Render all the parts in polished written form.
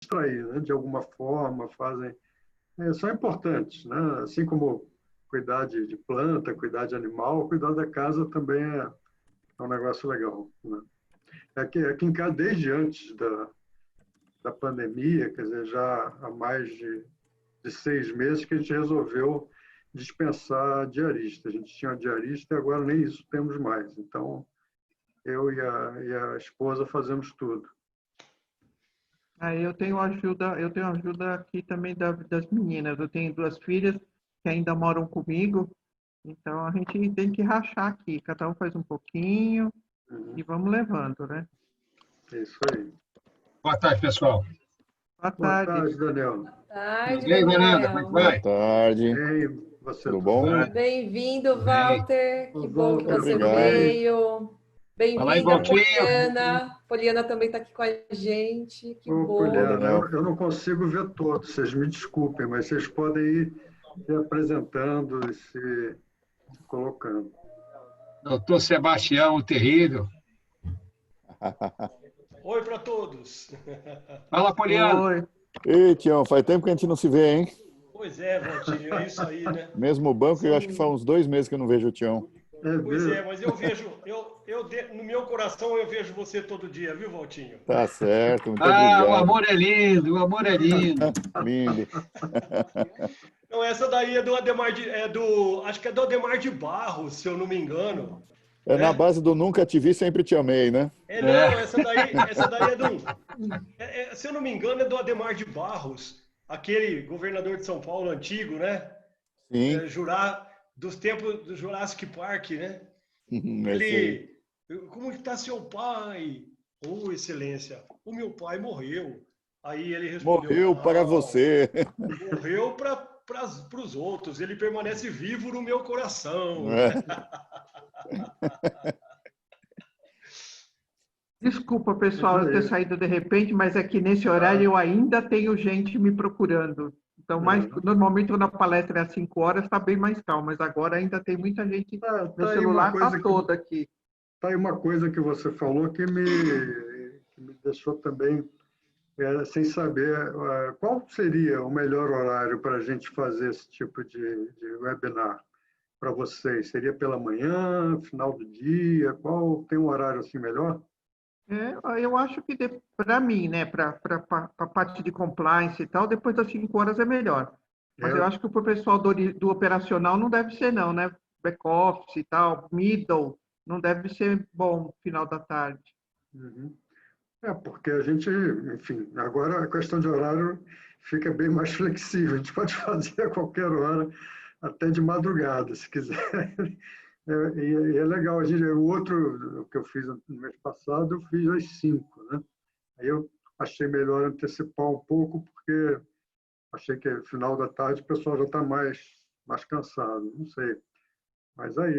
distrair, né? De alguma forma, fazem... são importantes, né? Assim como cuidar de planta, cuidar de animal, cuidar da casa também é um negócio legal, né? Aqui em casa, desde antes da pandemia, quer dizer, já há mais de 6 meses que a gente resolveu dispensar diarista. A gente tinha diarista e agora nem isso temos mais. Então, eu e a esposa fazemos tudo. Aí eu tenho ajuda aqui também das meninas. Eu tenho 2 filhas que ainda moram comigo, então a gente tem que rachar aqui. Cada um faz um pouquinho e vamos levando, né? É isso aí. Boa tarde, pessoal. Boa Boa tarde. tarde, Daniel. Boa tarde, Tudo bem, Fernanda? Como é que Daniel. vai? Boa tarde. Bem, você Tudo bom? Bem-vindo, Walter. Que bom que você Obrigado. veio. Fala aí, Bem-vinda, Valtinho. Poliana. Poliana também está aqui com a gente. Que Ô, bom. Poliana, Daniel. eu não consigo ver todos, vocês me desculpem, mas vocês podem ir se apresentando e se colocando. Doutor Sebastião, o terrível. Oi para todos. Fala, Poliana. Oi. Ei, Tião, faz tempo que a gente não se vê, hein? Pois é, Valtinho, é isso aí, né? Mesmo banco, eu acho que faz uns 2 meses que eu não vejo o Tião. Pois é, mas eu vejo, no meu coração eu vejo você todo dia, viu, Valtinho? Tá certo, muito O obrigado. amor é lindo, o amor é lindo. Lindo. Não, essa daí é do Ademar acho que é do Ademar de Barros, se eu não me engano. É na base do nunca te vi, sempre te amei, né? Não, essa daí é do, se eu não me engano, é do Ademar de Barros, aquele governador de São Paulo antigo, né? Sim. Dos tempos do Jurassic Park, né? É isso aí. Como está seu pai? Oh, excelência, o meu pai morreu. Aí ele respondeu: Morreu para você. Morreu para os outros. Ele permanece vivo no meu coração. É. Desculpa, pessoal, eu ter saído de repente, mas é que nesse horário eu ainda tenho gente me procurando. Então, normalmente quando a palestra é às 5 horas, está bem mais calmo, mas agora ainda tem muita gente. Meu celular está todo aqui. Tá aí uma coisa que você falou que me deixou também sem saber qual seria o melhor horário para a gente fazer esse tipo de webinar para vocês. Seria pela manhã, final do dia? Qual tem um horário assim melhor? Eu acho que para mim, né, para a parte de compliance e tal, depois das 5 horas é melhor. Mas eu acho que para o pessoal do operacional não deve ser não, né? Back office e tal, middle, não deve ser bom final da tarde. Porque a gente, enfim, agora a questão de horário fica bem mais flexível. A gente pode fazer a qualquer hora, até de madrugada, se quiser. E é legal. O outro que eu fiz no mês passado, eu fiz às 5, né? Aí eu achei melhor antecipar um pouco, porque achei que no final da tarde o pessoal já está mais cansado. Não sei. Mas aí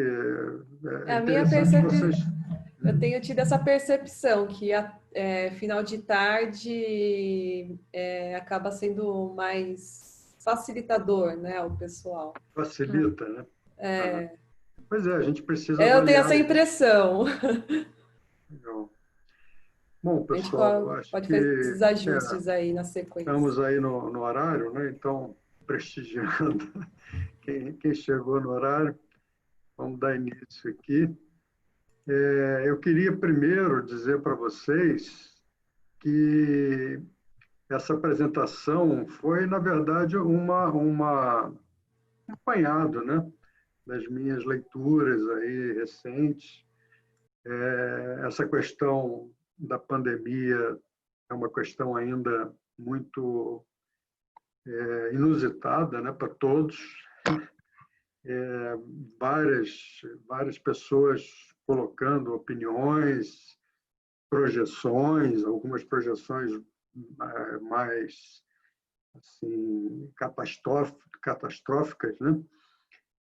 A minha percepção, eu tenho tido essa percepção que final de tarde acaba sendo mais facilitador, né, ao pessoal. Facilita, né? Pois é, a gente precisa Eu tenho essa avaliar. impressão. Legal. Bom, A gente pessoal, acho pode que fazer esses ajustes aí na sequência. estamos aí no horário, né? Então, prestigiando quem chegou no horário, vamos dar início aqui. Eu queria primeiro dizer para vocês que essa apresentação foi, na verdade, um apanhado, né, das minhas leituras aí recentes. Essa questão da pandemia é uma questão ainda muito inusitada, né, para todos. Várias pessoas colocando opiniões, projeções, algumas projeções mais assim, catastróficas, né?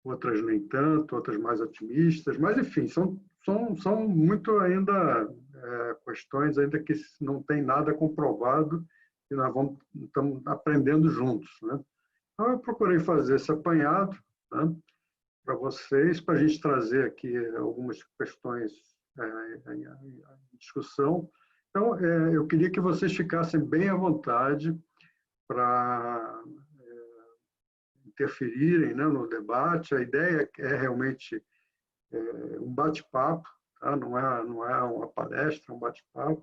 Outras nem tanto, outras mais otimistas, mas enfim, são muito ainda questões ainda que não tem nada comprovado e nós estamos aprendendo juntos, né? Então eu procurei fazer esse apanhado, né, para vocês, para a gente trazer aqui algumas questões em discussão. Então, eu queria que vocês ficassem bem à vontade para interferirem, né, no debate. A ideia é realmente um bate-papo, tá? Não é uma palestra, é um bate-papo.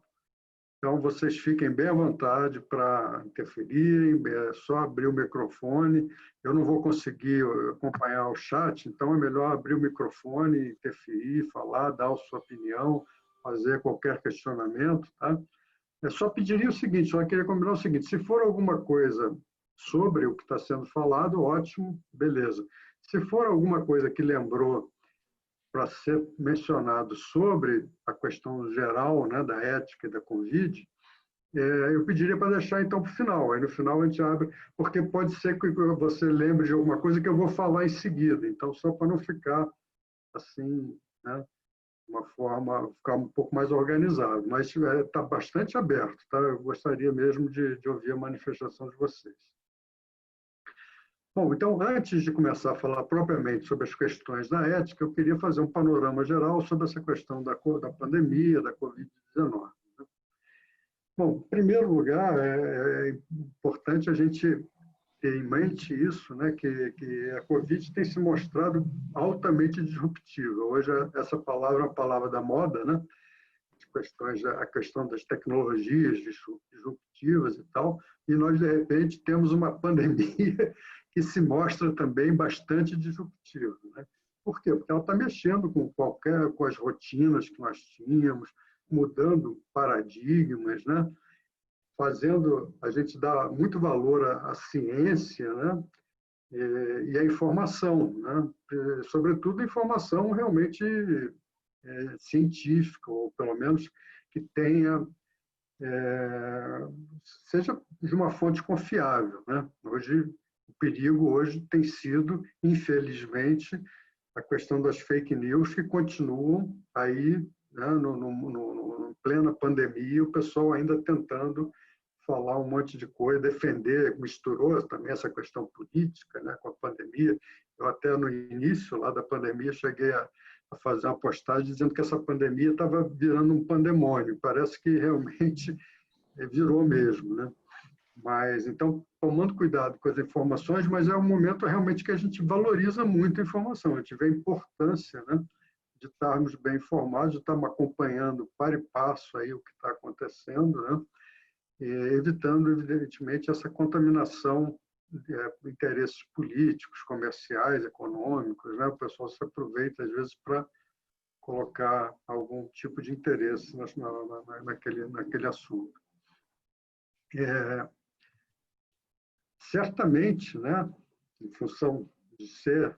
Então, vocês fiquem bem à vontade para interferirem, é só abrir o microfone. Eu não vou conseguir acompanhar o chat, então é melhor abrir o microfone, interferir, falar, dar a sua opinião, fazer qualquer questionamento, tá? Eu só pediria o seguinte, só queria combinar o seguinte, se for alguma coisa sobre o que está sendo falado, ótimo, beleza. Se for alguma coisa que lembrou para ser mencionado sobre a questão geral, né, da ética e da Covid, eu pediria para deixar então para o final. Aí no final a gente abre, porque pode ser que você lembre de alguma coisa que eu vou falar em seguida. Então, só para não ficar assim, né, uma forma, ficar um pouco mais organizado. Mas está bastante aberto, tá? Eu gostaria mesmo de ouvir a manifestação de vocês. Bom, então, antes de começar a falar propriamente sobre as questões da ética, eu queria fazer um panorama geral sobre essa questão da pandemia, da Covid-19. Bom, em primeiro lugar, é importante a gente ter em mente isso, né, que a Covid tem se mostrado altamente disruptiva. Hoje, essa palavra é uma palavra da moda, né? A questão das tecnologias disruptivas e tal, e nós, de repente, temos uma pandemia que se mostra também bastante disruptiva, né? Por quê? Porque ela está mexendo com as rotinas que nós tínhamos, mudando paradigmas, né? Fazendo a gente dar muito valor à ciência, né? E à informação, né? Sobretudo informação realmente científica, ou pelo menos que tenha seja de uma fonte confiável, né? O perigo hoje tem sido, infelizmente, a questão das fake news que continuam aí, né, no plena pandemia, o pessoal ainda tentando falar um monte de coisa, defender, misturou também essa questão política, né, com a pandemia. Eu até no início lá da pandemia cheguei a fazer uma postagem dizendo que essa pandemia estava virando um pandemônio. Parece que realmente virou mesmo, né? Mas, então, tomando cuidado com as informações, mas é um momento realmente que a gente valoriza muito a informação, a gente vê a importância, né, de estarmos bem informados, de estarmos acompanhando para e passo aí o que está acontecendo, né, e evitando, evidentemente, essa contaminação de interesses políticos, comerciais, econômicos, né? O pessoal se aproveita, às vezes, para colocar algum tipo de interesse naquele assunto. Certamente, né, em função de ser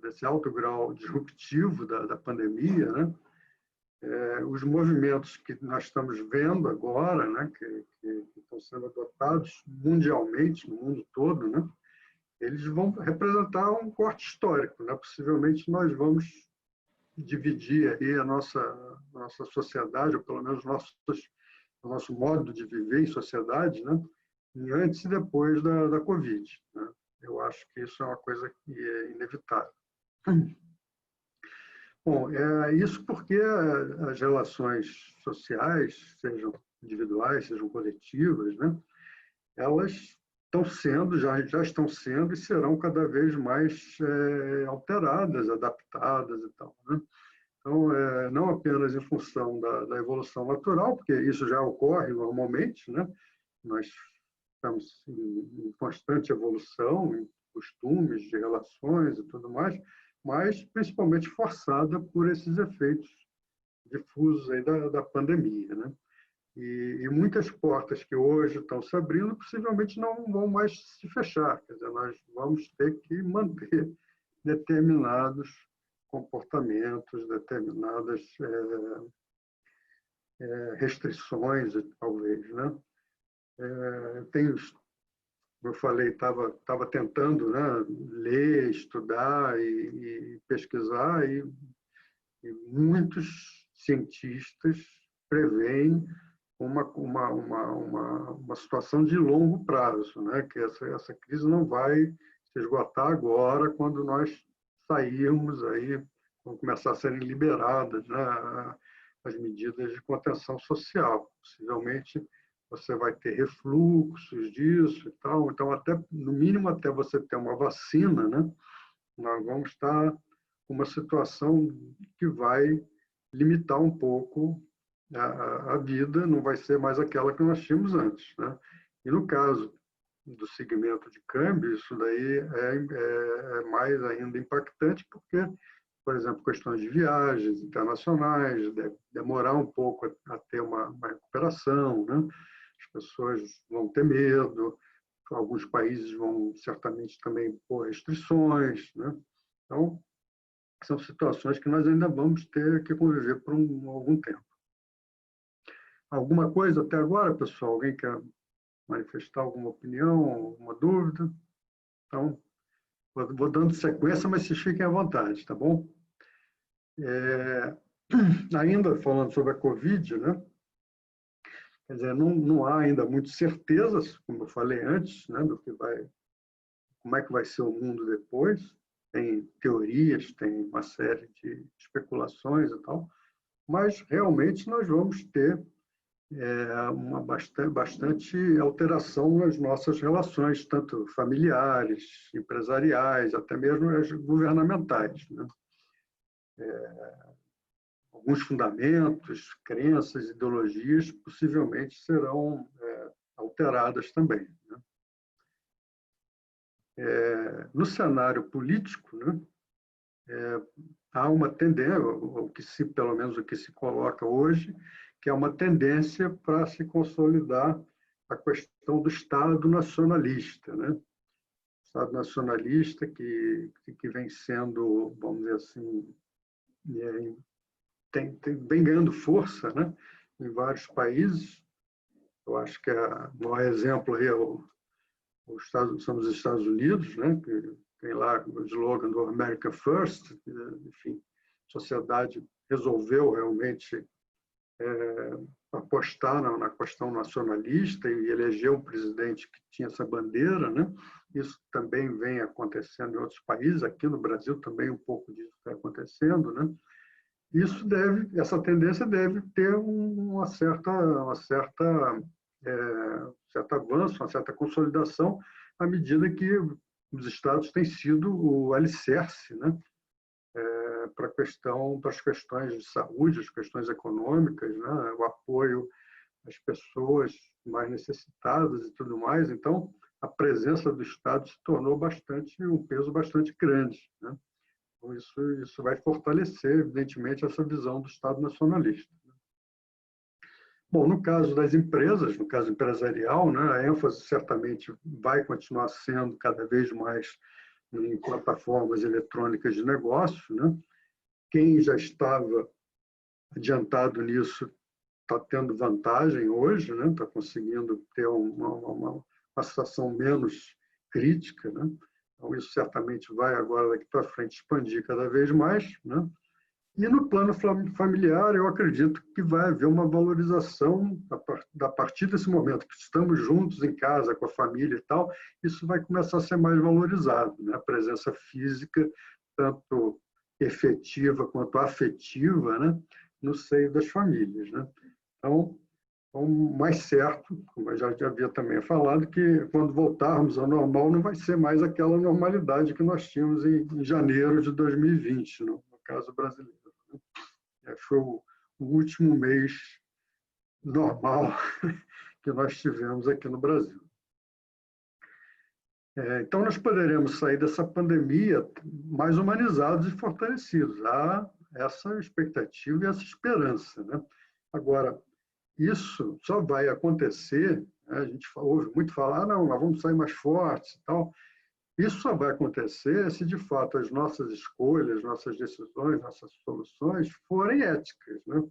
desse alto grau disruptivo da pandemia, né, os movimentos que nós estamos vendo agora, né, que estão sendo adotados mundialmente, no mundo todo, né, eles vão representar um corte histórico, né? Possivelmente nós vamos dividir aí a nossa sociedade, ou pelo menos o nosso modo de viver em sociedade, né, em antes e depois da Covid, né? Eu acho que isso é uma coisa que é inevitável. Bom, isso porque as relações sociais, sejam individuais, sejam coletivas, né, elas estão sendo, já estão sendo e serão cada vez mais alteradas, adaptadas e tal, né? Então, não apenas em função da evolução natural, porque isso já ocorre normalmente, né? Nós estamos em constante evolução, em costumes de relações e tudo mais, mas principalmente forçada por esses efeitos difusos aí da pandemia, né? E muitas portas que hoje estão se abrindo possivelmente não vão mais se fechar, quer dizer, nós vamos ter que manter determinados comportamentos, determinadas restrições, talvez, né? Como eu falei, estava tentando, né, ler, estudar e pesquisar, e muitos cientistas preveem uma situação de longo prazo, né, que essa crise não vai se esgotar agora, quando nós sairmos aí, vão começar a serem liberadas, né, as medidas de contenção social. Possivelmente você vai ter refluxos disso e tal. Então, até, no mínimo, até você ter uma vacina, né, nós vamos estar com uma situação que vai limitar um pouco a vida, não vai ser mais aquela que nós tínhamos antes, né? E no caso do segmento de câmbio, isso daí é mais ainda impactante, porque, por exemplo, questões de viagens internacionais, deve demorar um pouco a ter uma recuperação, né? As pessoas vão ter medo, alguns países vão certamente também pôr restrições, né? Então, são situações que nós ainda vamos ter que conviver por algum tempo. Alguma coisa até agora, pessoal? Alguém quer manifestar alguma opinião, alguma dúvida? Então, vou dando sequência, mas vocês fiquem à vontade, tá bom? Ainda falando sobre a Covid, né? Quer dizer, não há ainda muitas certezas, como eu falei antes, né, como é que vai ser o mundo depois. Tem teorias, tem uma série de especulações e tal, mas realmente nós vamos ter uma bastante alteração nas nossas relações, tanto familiares, empresariais, até mesmo as governamentais, né? Alguns fundamentos, crenças, ideologias possivelmente serão alteradas também, né? No cenário político, né, há uma tendência, pelo menos o que se coloca hoje, que é uma tendência para se consolidar a questão do Estado nacionalista, né? O Estado nacionalista que vem sendo, vamos dizer assim, vem ganhando força, né, em vários países. Eu acho que o maior exemplo aí são os Estados Unidos, né, que tem lá o slogan do America First. Enfim, a sociedade resolveu realmente apostar na questão nacionalista e elegeu um presidente que tinha essa bandeira, né? Isso também vem acontecendo em outros países, aqui no Brasil também um pouco disso está acontecendo, né? Essa tendência deve ter um certo avanço, uma certa consolidação, à medida que os estados têm sido o alicerce, né, para as questões de saúde, as questões econômicas, né, o apoio às pessoas mais necessitadas e tudo mais. Então, a presença do Estado se tornou um peso bastante grande, né? Então, isso vai fortalecer, evidentemente, essa visão do Estado nacionalista. Bom, no caso das empresas, no caso empresarial, né, a ênfase certamente vai continuar sendo cada vez mais em plataformas eletrônicas de negócio, né? Quem já estava adiantado nisso está tendo vantagem hoje, né? Está conseguindo ter uma situação menos crítica, né? Então, isso certamente vai agora, daqui para frente, expandir cada vez mais, né? E no plano familiar, eu acredito que vai haver uma valorização a partir desse momento que estamos juntos em casa, com a família e tal, isso vai começar a ser mais valorizado, né? A presença física, tanto efetiva quanto afetiva, né, no seio das famílias, né? Então, mais certo, como eu já havia também falado, que quando voltarmos ao normal não vai ser mais aquela normalidade que nós tínhamos em janeiro de 2020, no caso brasileiro, né? Foi o último mês normal que nós tivemos aqui no Brasil. Então, nós poderemos sair dessa pandemia mais humanizados e fortalecidos. Há essa expectativa e essa esperança, né? Agora, isso só vai acontecer, né? A gente ouve muito falar, não, nós vamos sair mais fortes e tal. Isso só vai acontecer se, de fato, as nossas escolhas, nossas decisões, nossas soluções forem éticas, né?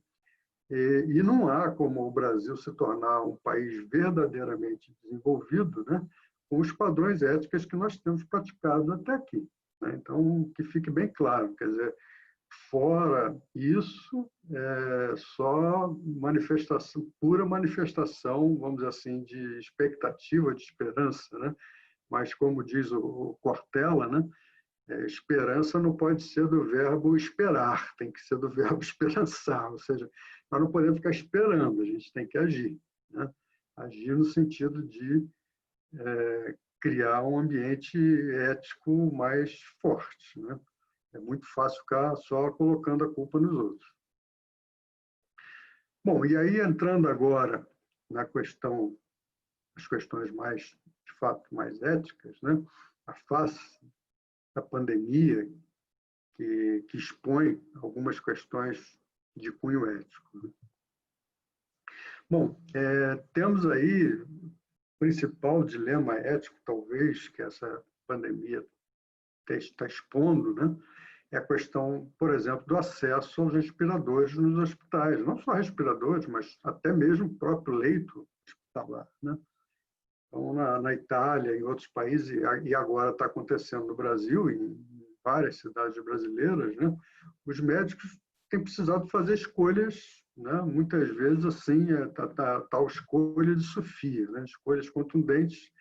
E não há como o Brasil se tornar um país verdadeiramente desenvolvido, né, com os padrões éticos que nós temos praticado até aqui, né? Então, que fique bem claro, quer dizer, fora isso, só manifestação, pura manifestação, vamos dizer assim, de expectativa, de esperança, né? Mas, como diz o Cortella, né, esperança não pode ser do verbo esperar, tem que ser do verbo esperançar, ou seja, nós não podemos ficar esperando, a gente tem que agir, né? Agir no sentido de criar um ambiente ético mais forte, né? É muito fácil ficar só colocando a culpa nos outros. Bom, e aí entrando agora na questão, as questões mais, de fato, mais éticas, né? A face da pandemia que expõe algumas questões de cunho ético, né? Bom, temos aí o principal dilema ético, talvez, que essa pandemia está expondo, né? É a questão, por exemplo, do acesso aos respiradores nos hospitais. Não só respiradores, mas até mesmo o próprio leito hospitalar, né? Então, na Itália, em outros países, e agora está acontecendo no Brasil, em várias cidades brasileiras, né? Os médicos têm precisado fazer escolhas, né? Muitas vezes, assim, tal escolha de Sofia, né? Escolhas contundentes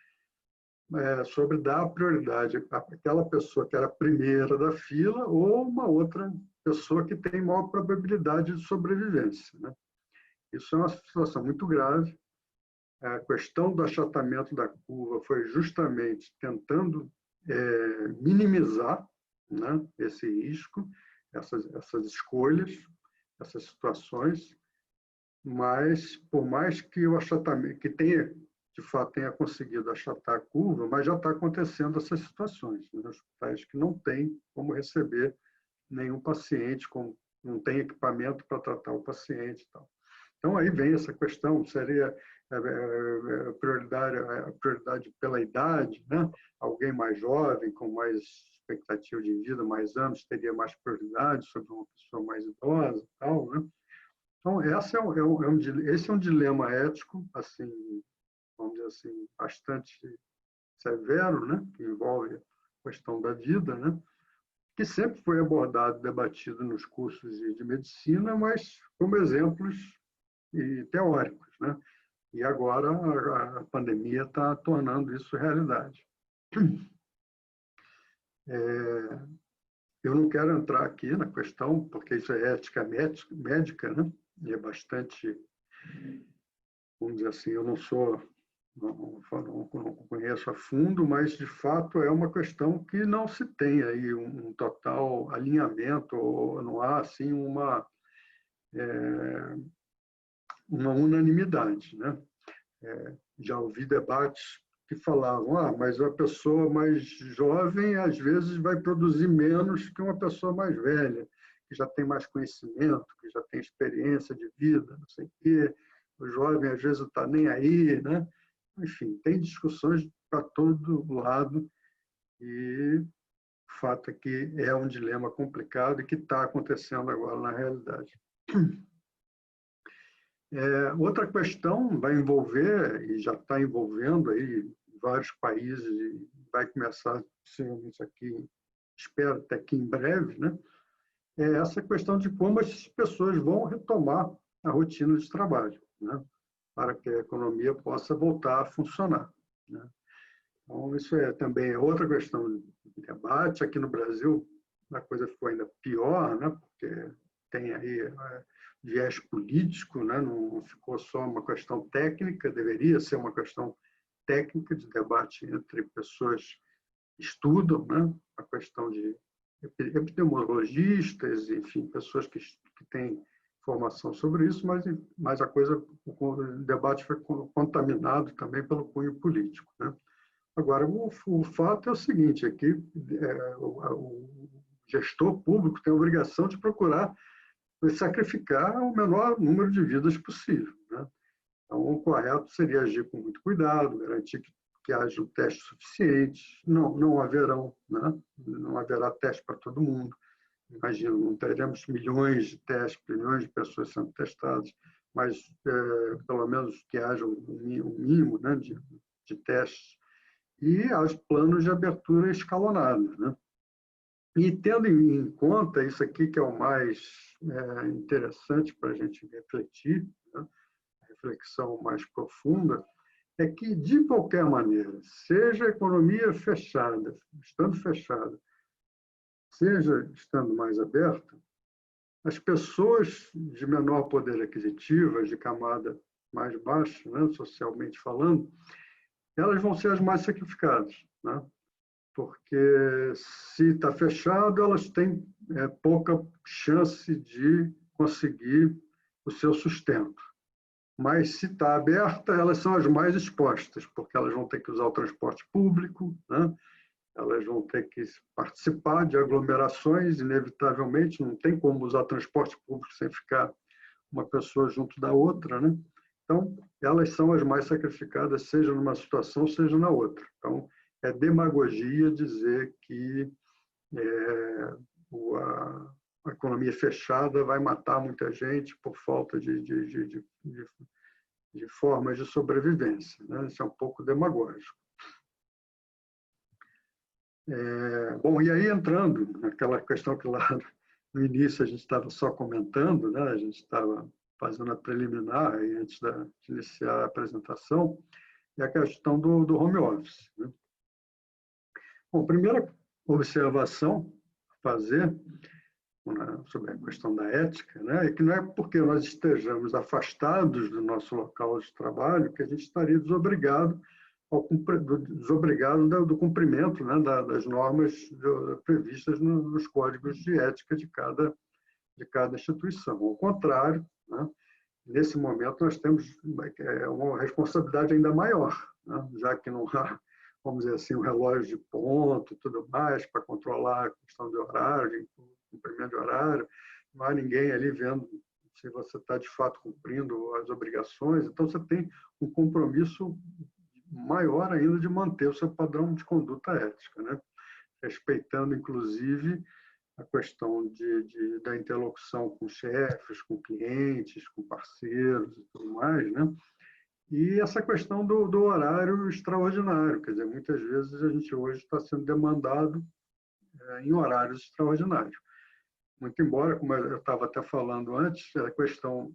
sobre dar prioridade àquela pessoa que era a primeira da fila ou uma outra pessoa que tem maior probabilidade de sobrevivência, né? Isso é uma situação muito grave. A questão do achatamento da curva foi justamente tentando minimizar, né, esse risco, essas escolhas, essas situações, mas por mais que o achatamento, que tenha, de fato, tenha conseguido achatar a curva, mas já está acontecendo essas situações, né? Hospitais que não têm como receber nenhum paciente, não tem equipamento para tratar o paciente e tal. Então, aí vem essa questão, seria a prioridade pela idade, né? Alguém mais jovem, com mais expectativa de vida, mais anos, teria mais prioridade sobre uma pessoa mais idosa e tal, né? Então, esse é um dilema ético, assim, vamos dizer assim, bastante severo, né? Que envolve a questão da vida, né? Que sempre foi abordado, debatido nos cursos de medicina, mas como exemplos teóricos, né? E agora a pandemia está tornando isso realidade. Eu não quero entrar aqui na questão, porque isso é ética médica, né? E é bastante, vamos dizer assim, eu não conheço a fundo, mas de fato é uma questão que não se tem aí um total alinhamento, ou não há assim uma unanimidade, né? Já ouvi debates que falavam, mas a pessoa mais jovem às vezes vai produzir menos que uma pessoa mais velha, que já tem mais conhecimento, que já tem experiência de vida, não sei o quê. O jovem às vezes não está nem aí, né? Enfim, tem discussões para todo lado e o fato é que é um dilema complicado e que está acontecendo agora na realidade. Outra questão vai envolver, e já está envolvendo aí vários países, e vai começar, possivelmente aqui, espero até que em breve, né? É essa questão de como as pessoas vão retomar a rotina de trabalho, né? Para que a economia possa voltar a funcionar, né? Então, isso também é outra questão de debate. Aqui no Brasil, a coisa ficou ainda pior, né? Porque tem aí viés político, né? Não ficou só uma questão técnica, deveria ser uma questão técnica de debate entre pessoas que estudam, né? A questão de epidemiologistas, enfim, pessoas que têm formação sobre isso, mas o debate foi contaminado também pelo cunho político, né? Agora, o fato é o seguinte, é que o gestor público tem a obrigação de procurar sacrificar o menor número de vidas possível, né? Então, o correto seria agir com muito cuidado, garantir que haja testes suficientes. Não haverão, né? Não haverá teste para todo mundo. Imagino, não teremos milhões de testes, milhões de pessoas sendo testadas, mas pelo menos que haja um mínimo, né, de testes. E os planos de abertura escalonados, né? E tendo em conta isso aqui, que é o mais interessante para a gente refletir, né? A reflexão mais profunda, é que, de qualquer maneira, seja a economia fechada, estando fechada, seja estando mais aberta, as pessoas de menor poder aquisitivo, de camada mais baixa, né, socialmente falando, elas vão ser as mais sacrificadas, né? Porque se está fechado, elas têm pouca chance de conseguir o seu sustento. Mas se está aberta, elas são as mais expostas, porque elas vão ter que usar o transporte público, né? Elas vão ter que participar de aglomerações, inevitavelmente, não tem como usar transporte público sem ficar uma pessoa junto da outra, né? Então, elas são as mais sacrificadas, seja numa situação, seja na outra. Então, é demagogia dizer que a economia fechada vai matar muita gente por falta de formas de sobrevivência, né? Isso é um pouco demagógico. Bom, e aí entrando naquela questão que lá no início a gente estava só comentando, né? A gente estava fazendo a preliminar aí antes de iniciar a apresentação, é a questão do home office, né? Bom, primeira observação a fazer sobre a questão da ética, né, é que não é porque nós estejamos afastados do nosso local de trabalho que a gente estaria desobrigado do cumprimento, né, das normas previstas nos códigos de ética de cada instituição. Ao contrário, né, nesse momento nós temos uma responsabilidade ainda maior, né, já que não há, vamos dizer assim, um relógio de ponto e tudo mais para controlar a questão de horário, de cumprimento de horário, não há ninguém ali vendo se você está de fato cumprindo as obrigações, então você tem um compromisso maior ainda de manter o seu padrão de conduta ética, né? Respeitando, inclusive, a questão da interlocução com chefes, com clientes, com parceiros e tudo mais, né? E essa questão do horário extraordinário, quer dizer, muitas vezes a gente hoje está sendo demandado em horários extraordinários. Muito embora, como eu estava até falando antes, a questão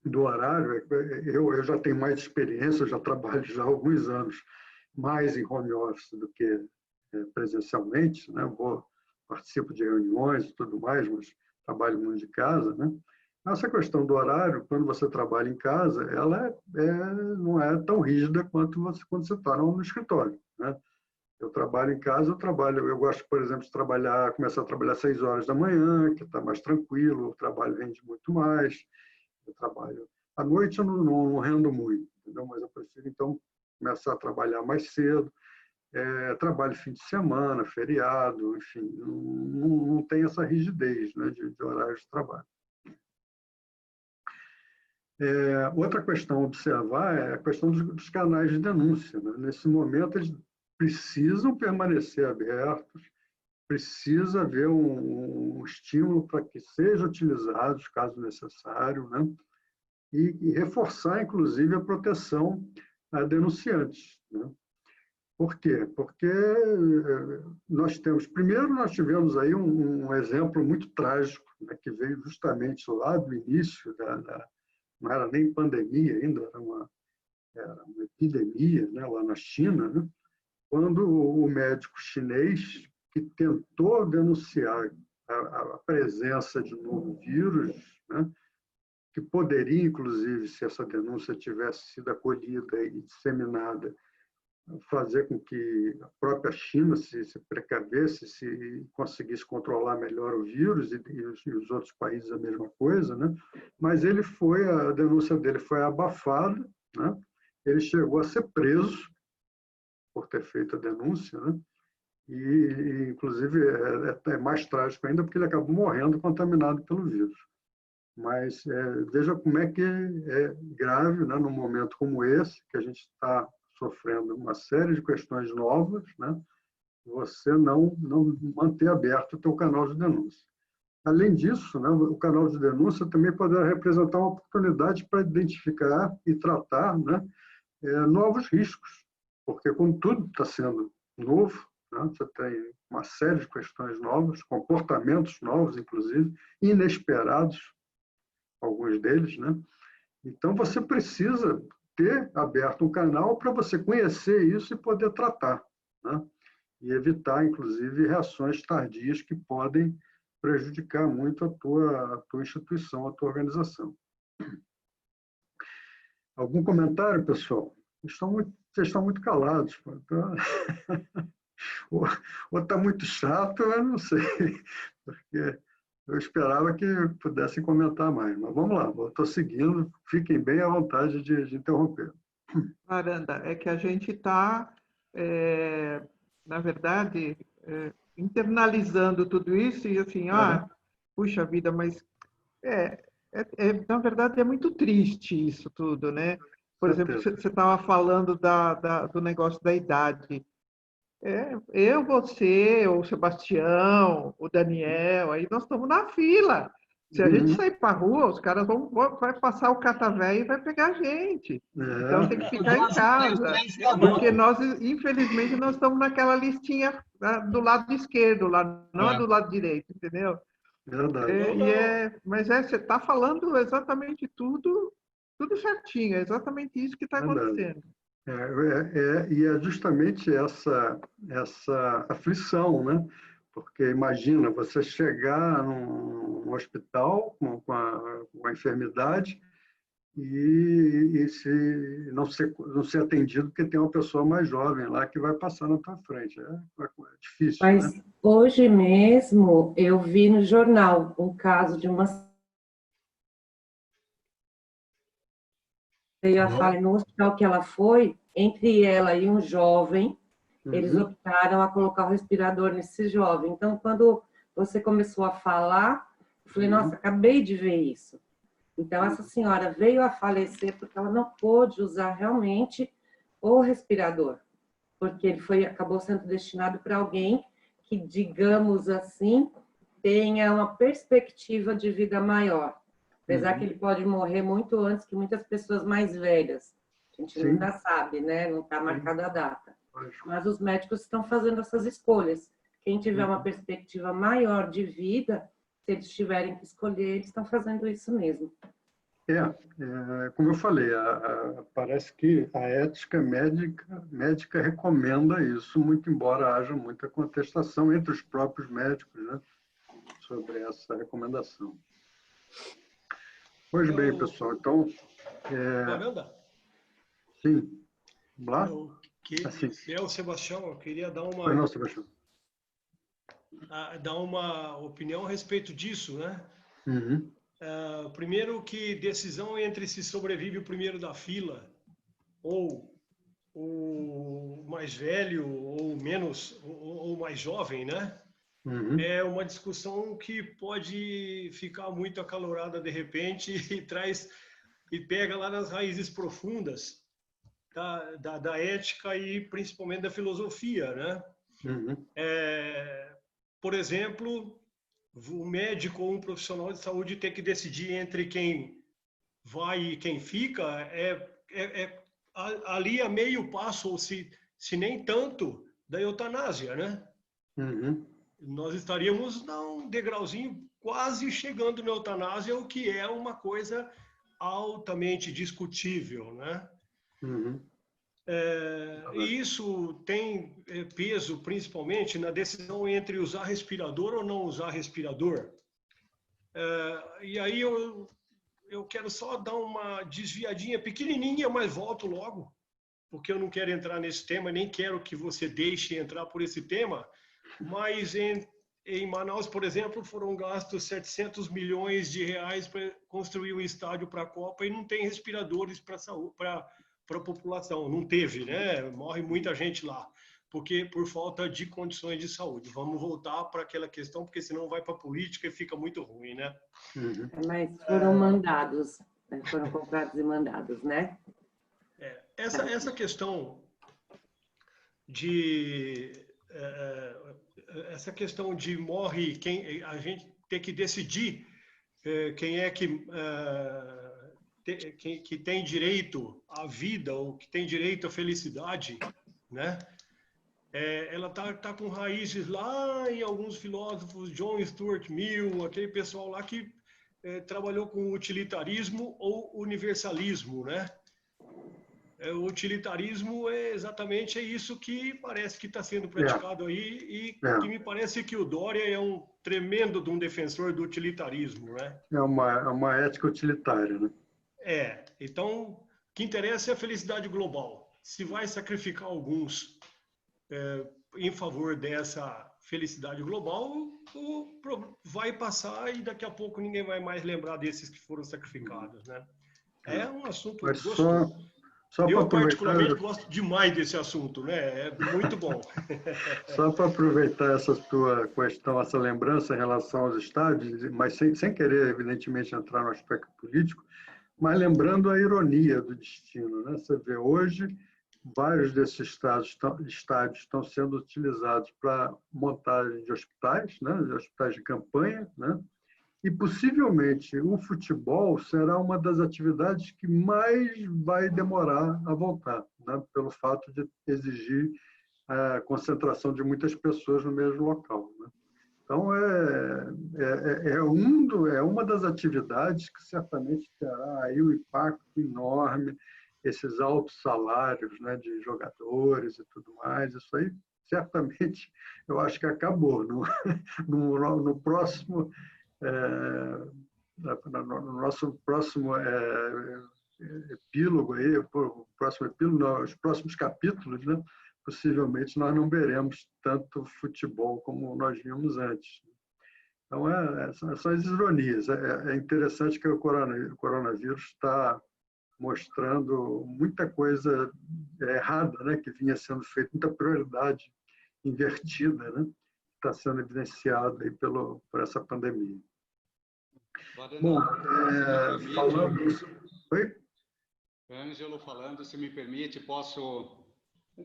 do horário, eu já tenho mais experiência, eu já trabalho já há alguns anos mais em home office do que presencialmente, né? Participo de reuniões e tudo mais, mas trabalho muito de casa, né? Essa questão do horário, quando você trabalha em casa, ela não é tão rígida quanto quando você está no escritório, né? Eu trabalho em casa, eu gosto, por exemplo, de começar a trabalhar às 6 horas da manhã, que está mais tranquilo, o trabalho rende muito mais. Eu trabalho à noite, eu não rendo muito, entendeu? Mas eu prefiro, então, começar a trabalhar mais cedo. Trabalho fim de semana, feriado, enfim, não tem essa rigidez, né, de horários de trabalho. Outra questão a observar é a questão dos canais de denúncia, né? Nesse momento, eles precisam permanecer abertos, precisa haver um estímulo para que sejam utilizados, caso necessário, né? E reforçar, inclusive, a proteção a denunciantes, né? Por quê? Porque nós tivemos aí um exemplo muito trágico, né, que veio justamente lá do início não era nem pandemia ainda, era uma epidemia, né, lá na China, né, quando o médico chinês que tentou denunciar a presença de um novo vírus, né, que poderia, inclusive, se essa denúncia tivesse sido acolhida e disseminada, fazer com que a própria China se precavesse, se conseguisse controlar melhor o vírus e os outros países a mesma coisa, né? Mas a denúncia dele foi abafada, né? Ele chegou a ser preso por ter feito a denúncia, né? E inclusive, é mais trágico ainda porque ele acabou morrendo contaminado pelo vírus. Mas veja como é que é grave, né, num momento como esse, que a gente está sofrendo uma série de questões novas, né, você não manter aberto o teu canal de denúncia. Além disso, né, o canal de denúncia também poderá representar uma oportunidade para identificar e tratar, né, novos riscos, porque como tudo está sendo novo, né, você tem uma série de questões novas, comportamentos novos, inclusive, inesperados, alguns deles, né? Então, você precisa ter aberto um canal para você conhecer isso e poder tratar, né? E evitar, inclusive, reações tardias que podem prejudicar muito a tua instituição, a tua organização. Algum comentário, pessoal? Vocês estão muito calados. Pô. Então, ou está muito chato, eu não sei, porque eu esperava que pudessem comentar mais. Mas vamos lá, estou seguindo, fiquem bem à vontade de interromper. Aranda, é que a gente está, na verdade, internalizando tudo isso e assim, puxa vida, mas na verdade é muito triste isso tudo, né? Por exemplo, você estava falando do negócio da idade. Eu, você, o Sebastião, o Daniel, aí nós estamos na fila. Se a gente sair para a rua, os caras vai passar o catavéio e vai pegar a gente. Então tem que ficar em casa. Porque nós, infelizmente, nós estamos naquela listinha do lado esquerdo, não é do lado direito, entendeu? Verdade. Mas você está falando exatamente tudo certinho, é exatamente isso que está acontecendo. E é justamente essa aflição, né? Porque imagina você chegar num hospital com a enfermidade e não ser atendido porque tem uma pessoa mais jovem lá que vai passar na tua frente. É difícil, Mas né? hoje mesmo eu vi no jornal um caso de uma no hospital que ela foi, entre ela e um jovem, eles optaram a colocar o respirador nesse jovem. Então, quando você começou a falar, eu falei, nossa, acabei de ver isso. Então, essa senhora veio a falecer porque ela não pôde usar realmente o respirador, porque ele acabou sendo destinado para alguém que, digamos assim, tenha uma perspectiva de vida maior. Apesar que ele pode morrer muito antes que muitas pessoas mais velhas. A gente nunca sabe, né? Não está marcada a data. Mas os médicos estão fazendo essas escolhas. Quem tiver uma perspectiva maior de vida, se eles tiverem que escolher, eles estão fazendo isso mesmo. Como eu falei, parece que a ética médica recomenda isso, muito embora haja muita contestação entre os próprios médicos, né, sobre essa recomendação. Pois bem, pessoal, então... Aranda? Sim. Vamos lá? Sebastião, eu queria dar Sebastião. uma opinião a respeito disso, né? Primeiro que decisão entre se sobrevive o primeiro da fila ou o mais velho ou menos ou mais jovem, né? É uma discussão que pode ficar muito acalorada de repente e pega lá nas raízes profundas da ética e principalmente da filosofia, né? Por exemplo, o médico ou um profissional de saúde ter que decidir entre quem vai e quem fica ali a meio passo, ou se nem tanto, da eutanásia, né? Nós estaríamos num degrauzinho quase chegando na eutanásia, o que é uma coisa altamente discutível, né? E isso tem peso principalmente na decisão entre usar respirador ou não usar respirador. E aí eu quero só dar uma desviadinha pequenininha, mas volto logo, porque eu não quero entrar nesse tema, nem quero que você deixe entrar por esse tema, mas em Manaus, por exemplo, foram gastos 700 milhões de reais para construir um estádio para a Copa e não tem respiradores para a população. Não teve, né? Morre muita gente lá, porque por falta de condições de saúde. Vamos voltar para aquela questão, porque senão vai para a política e fica muito ruim, né? Mas foram mandados, foram comprados e mandados, né? Essa questão de morre quem a gente tem que decidir quem é que tem direito à vida ou que tem direito à felicidade, né? Ela tá com raízes lá em alguns filósofos, John Stuart Mill, aquele pessoal lá que trabalhou com utilitarismo ou universalismo, né? o utilitarismo é exatamente isso que parece que está sendo praticado aí e que me parece que o Dória é um tremendo de um defensor do utilitarismo, né? É uma ética utilitária, né? Então, o que interessa é a felicidade global. Se vai sacrificar alguns em favor dessa felicidade global, vai passar e daqui a pouco ninguém vai mais lembrar desses que foram sacrificados, né? É um assunto Mas gostoso. só Eu, para aproveitar, particularmente, gosto demais desse assunto, né? É muito bom. só para aproveitar essa tua questão, essa lembrança em relação aos estádios, mas sem querer, evidentemente, entrar no aspecto político, mas lembrando a ironia do destino, né? Você vê hoje, vários desses estádios estão sendo utilizados para montagem de hospitais, né? De hospitais de campanha, né? E possivelmente o futebol será uma das atividades que mais vai demorar a voltar, né? Pelo fato de exigir a concentração de muitas pessoas no mesmo local, né? Então, é uma das atividades que certamente terá aí um impacto enorme, esses altos salários, né, de jogadores e tudo mais. Isso aí, certamente, eu acho que acabou. No próximo, no nosso próximo epílogo, aí, os próximos capítulos, né, possivelmente nós não veremos tanto futebol como nós vimos antes. Então, são as ironias. É interessante que o coronavírus está mostrando muita coisa errada, né, que vinha sendo feita, muita prioridade invertida, né, que está sendo evidenciada aí por essa pandemia. Bom, falamos... Oi? Ângelo falando, se me permite, posso...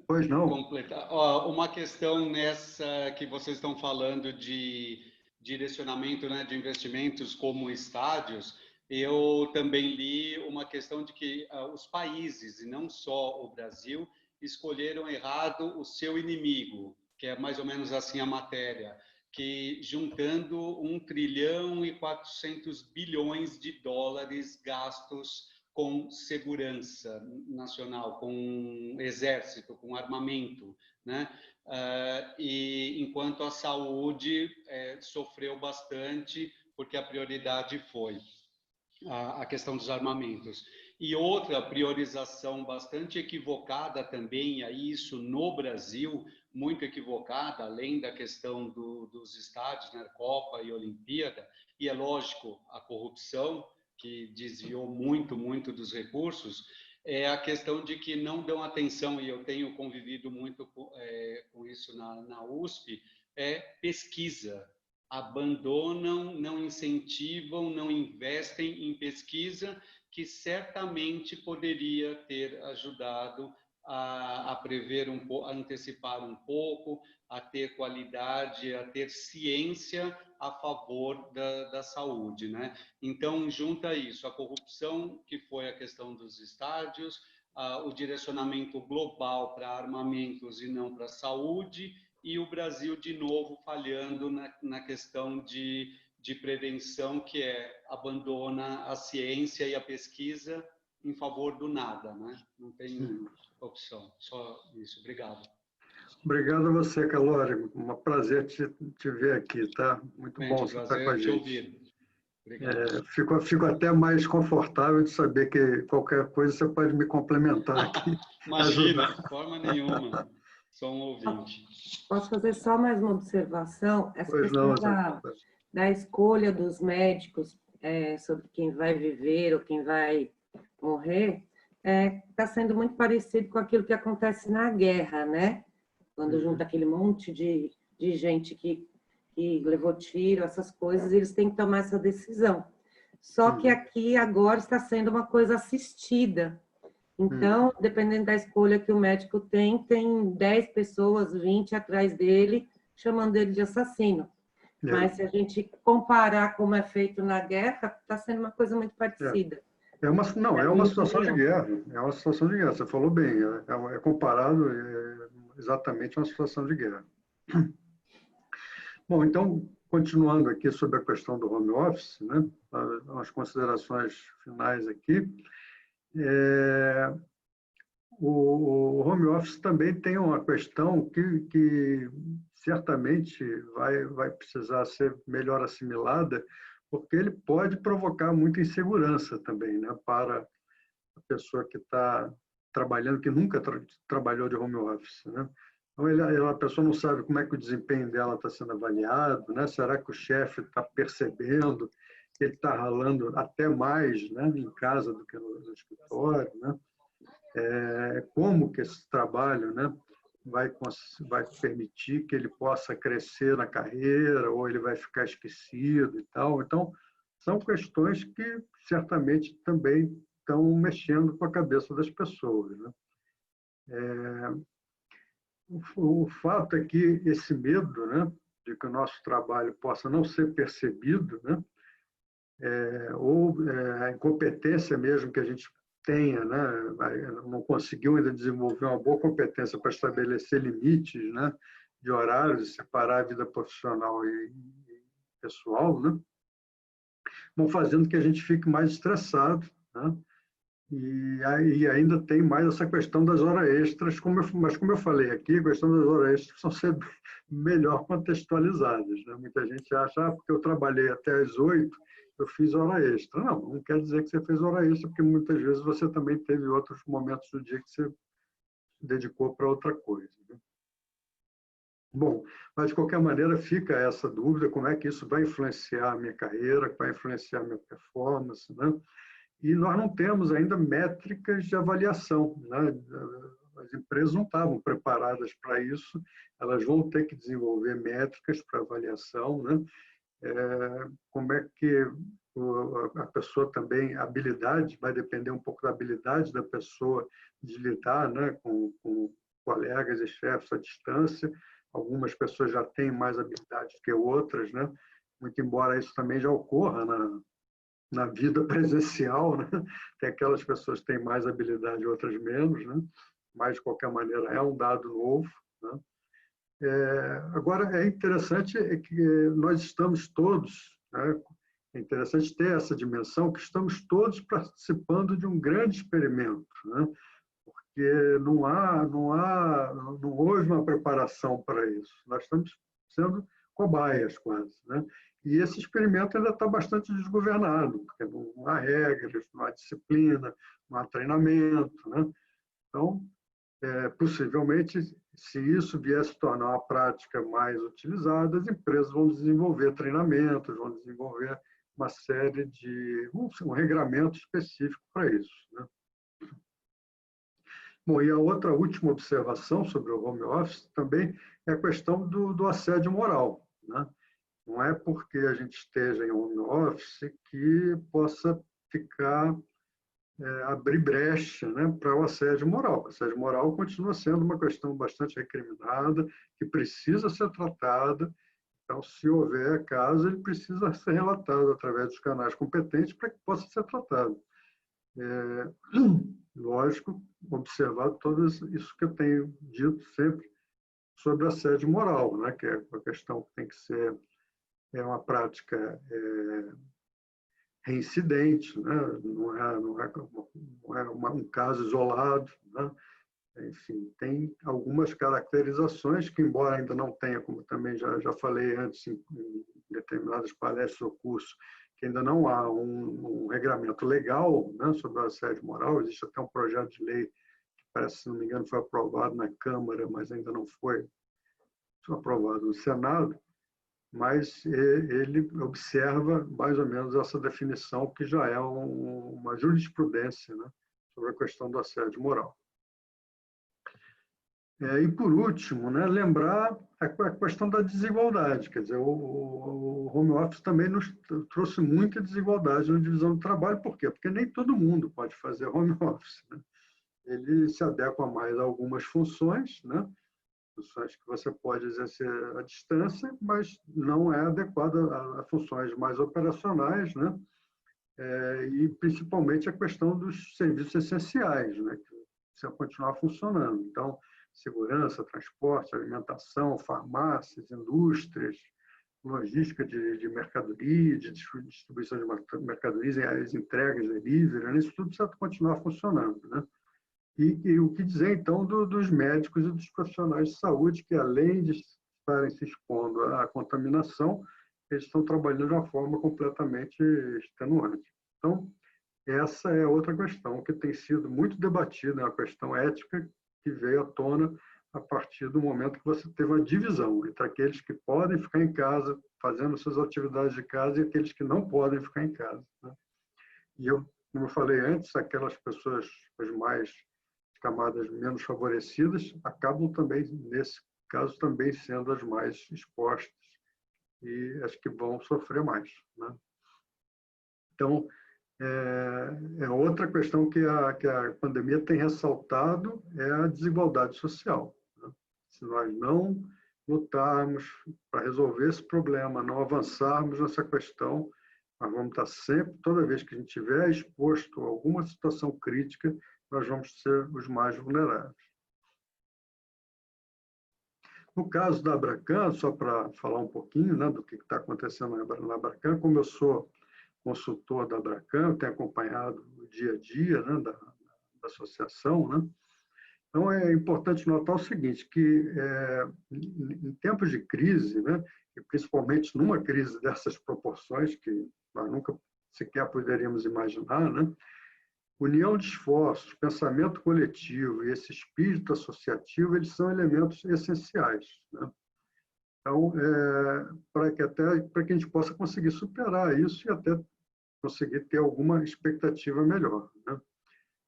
Pois não. Completar. Uma questão nessa que vocês estão falando de direcionamento, né, de investimentos como estádios, eu também li uma questão de que os países, e não só o Brasil, escolheram errado o seu inimigo, que é mais ou menos assim a matéria, que juntando 1,4 trilhão de dólares gastos com segurança nacional, com exército, com armamento, né? E enquanto a saúde sofreu bastante, porque a prioridade foi a questão dos armamentos. E outra priorização bastante equivocada também, aí isso no Brasil, muito equivocada, além da questão dos estádios, né, Copa e Olimpíada, e é lógico, a corrupção, que desviou muito dos recursos, é a questão de que não dão atenção, e eu tenho convivido muito com isso na USP, é pesquisa. Abandonam, não incentivam, não investem em pesquisa, que certamente poderia ter ajudado a prever um pouco, a antecipar um pouco, a ter qualidade, a ter ciência a favor da saúde, né? Então, junta isso, a corrupção, que foi a questão dos estádios, o direcionamento global para armamentos e não para saúde, e o Brasil, de novo, falhando na questão de prevenção, que abandona a ciência e a pesquisa em favor do nada, né? Não tem opção, só isso. Obrigado. Obrigado a você, Calori. Um prazer te ver aqui, tá? Muito bom você estar com a gente. Ouvir. Obrigado. Fico até mais confortável de saber que qualquer coisa você pode me complementar aqui. Imagina, de forma nenhuma. Sou um ouvinte. Posso fazer só mais uma observação? Essa Pois questão não, da escolha dos médicos sobre quem vai viver ou quem vai morrer está sendo muito parecido com aquilo que acontece na guerra, né? Quando junta aquele monte de gente que levou tiro, essas coisas, eles têm que tomar essa decisão. Só que aqui agora está sendo uma coisa assistida. Então, dependendo da escolha que o médico tem 10 pessoas, 20 atrás dele, chamando ele de assassino. Mas se a gente comparar como é feito na guerra, está sendo uma coisa muito parecida. É uma situação de guerra. É uma situação de guerra. Você falou bem. É comparado exatamente a uma situação de guerra. Bom, então, continuando aqui sobre a questão do home office, né? As considerações finais aqui. o home office também tem uma questão que certamente vai precisar ser melhor assimilada, porque ele pode provocar muita insegurança também, né, para a pessoa que está trabalhando, que nunca trabalhou de home office, né? Então, a pessoa não sabe como é que o desempenho dela está sendo avaliado, né? Será que o chefe está percebendo que ele está ralando até mais, né, em casa do que no escritório, né? Como que esse trabalho, né, vai permitir que ele possa crescer na carreira ou ele vai ficar esquecido e tal. Então, são questões que certamente também estão mexendo com a cabeça das pessoas, né? O fato é que esse medo, né, de que o nosso trabalho possa não ser percebido, né, ou a incompetência mesmo que a gente tenha, né, não conseguiu ainda desenvolver uma boa competência para estabelecer limites, né, de horários, separar a vida profissional e pessoal, né, vão fazendo que a gente fique mais estressado, né, e ainda tem mais essa questão das horas extras, mas como eu falei aqui, a questão das horas extras são ser melhor contextualizadas, né? Muita gente acha, porque eu trabalhei até às 8, eu fiz hora extra. Não quer dizer que você fez hora extra, porque muitas vezes você também teve outros momentos do dia que você dedicou para outra coisa, né? Bom, mas de qualquer maneira fica essa dúvida, como é que isso vai influenciar a minha carreira, vai influenciar a minha performance, né? E nós não temos ainda métricas de avaliação, né? As empresas não estavam preparadas para isso, elas vão ter que desenvolver métricas para avaliação, né? Como é que a pessoa também, a habilidade, vai depender um pouco da habilidade da pessoa de lidar, né, com colegas e chefes à distância. Algumas pessoas já têm mais habilidade que outras, né? Muito embora isso também já ocorra na vida presencial, né? Tem aquelas pessoas que têm mais habilidade e outras menos, né? Mas, de qualquer maneira, é um dado novo, né? Agora, é interessante que nós estamos todos, né? É interessante ter essa dimensão que estamos todos participando de um grande experimento, né? Porque não houve uma preparação para isso. Nós estamos sendo cobaias quase, né? E esse experimento ainda está bastante desgovernado, porque não há regras, não há disciplina, não há treinamento, né? Então, possivelmente, se isso vier a se tornar uma prática mais utilizada, as empresas vão desenvolver treinamentos, vão desenvolver uma série de um regramento específico para isso, né? Bom, e a outra última observação sobre o home office também é a questão do assédio moral, né? Não é porque a gente esteja em home office que possa abrir brecha, né, para o assédio moral. O assédio moral continua sendo uma questão bastante recriminada, que precisa ser tratada. Então, se houver caso, ele precisa ser relatado através dos canais competentes para que possa ser tratado. Lógico, observar tudo isso que eu tenho dito sempre sobre assédio moral, né, que é uma questão que tem que ser uma prática reincidente, né? Não é um caso isolado, né? Enfim, tem algumas caracterizações que, embora ainda não tenha, como também já falei antes em determinadas palestras ou cursos, que ainda não há um regramento legal, né, sobre o assédio moral. Existe até um projeto de lei que parece, se não me engano, foi aprovado na Câmara, mas ainda não foi aprovado no Senado, mas ele observa mais ou menos essa definição, que já é uma jurisprudência, né, sobre a questão do assédio moral. E, por último, né, lembrar a questão da desigualdade. Quer dizer, o home office também nos trouxe muita desigualdade na divisão do trabalho. Por quê? Porque nem todo mundo pode fazer home office, né? Ele se adequa mais a algumas funções, né? Funções que você pode exercer à distância, mas não é adequado a funções mais operacionais, né? E principalmente a questão dos serviços essenciais, né, que precisam continuar funcionando. Então, segurança, transporte, alimentação, farmácias, indústrias, logística de mercadoria, de distribuição de mercadorias, as entregas, delivery, né? Isso tudo precisa continuar funcionando, né? E o que dizer, então, dos médicos e dos profissionais de saúde, que, além de estarem se expondo à contaminação, eles estão trabalhando de uma forma completamente extenuante. Então, essa é outra questão que tem sido muito debatida, é uma questão ética que veio à tona a partir do momento que você teve uma divisão entre aqueles que podem ficar em casa, fazendo suas atividades de casa, e aqueles que não podem ficar em casa, né? E como eu falei antes, aquelas pessoas, as mais camadas menos favorecidas, acabam também, nesse caso, também sendo as mais expostas e as que vão sofrer mais, né? Então, outra questão que a pandemia tem ressaltado é a desigualdade social, né? Se nós não lutarmos para resolver esse problema, não avançarmos nessa questão, nós vamos estar sempre, toda vez que a gente estiver exposto a alguma situação crítica, nós vamos ser os mais vulneráveis. No caso da Abracan, só para falar um pouquinho, né, do que está acontecendo na Abracan, como eu sou consultor da Abracan, eu tenho acompanhado o dia a dia, né, da associação, né? Então, é importante notar o seguinte, que em tempos de crise, né, e principalmente numa crise dessas proporções, que nós nunca sequer poderíamos imaginar, né, união de esforços, pensamento coletivo e esse espírito associativo, eles são elementos essenciais, né? Então, para que a gente possa conseguir superar isso e até conseguir ter alguma expectativa melhor, né?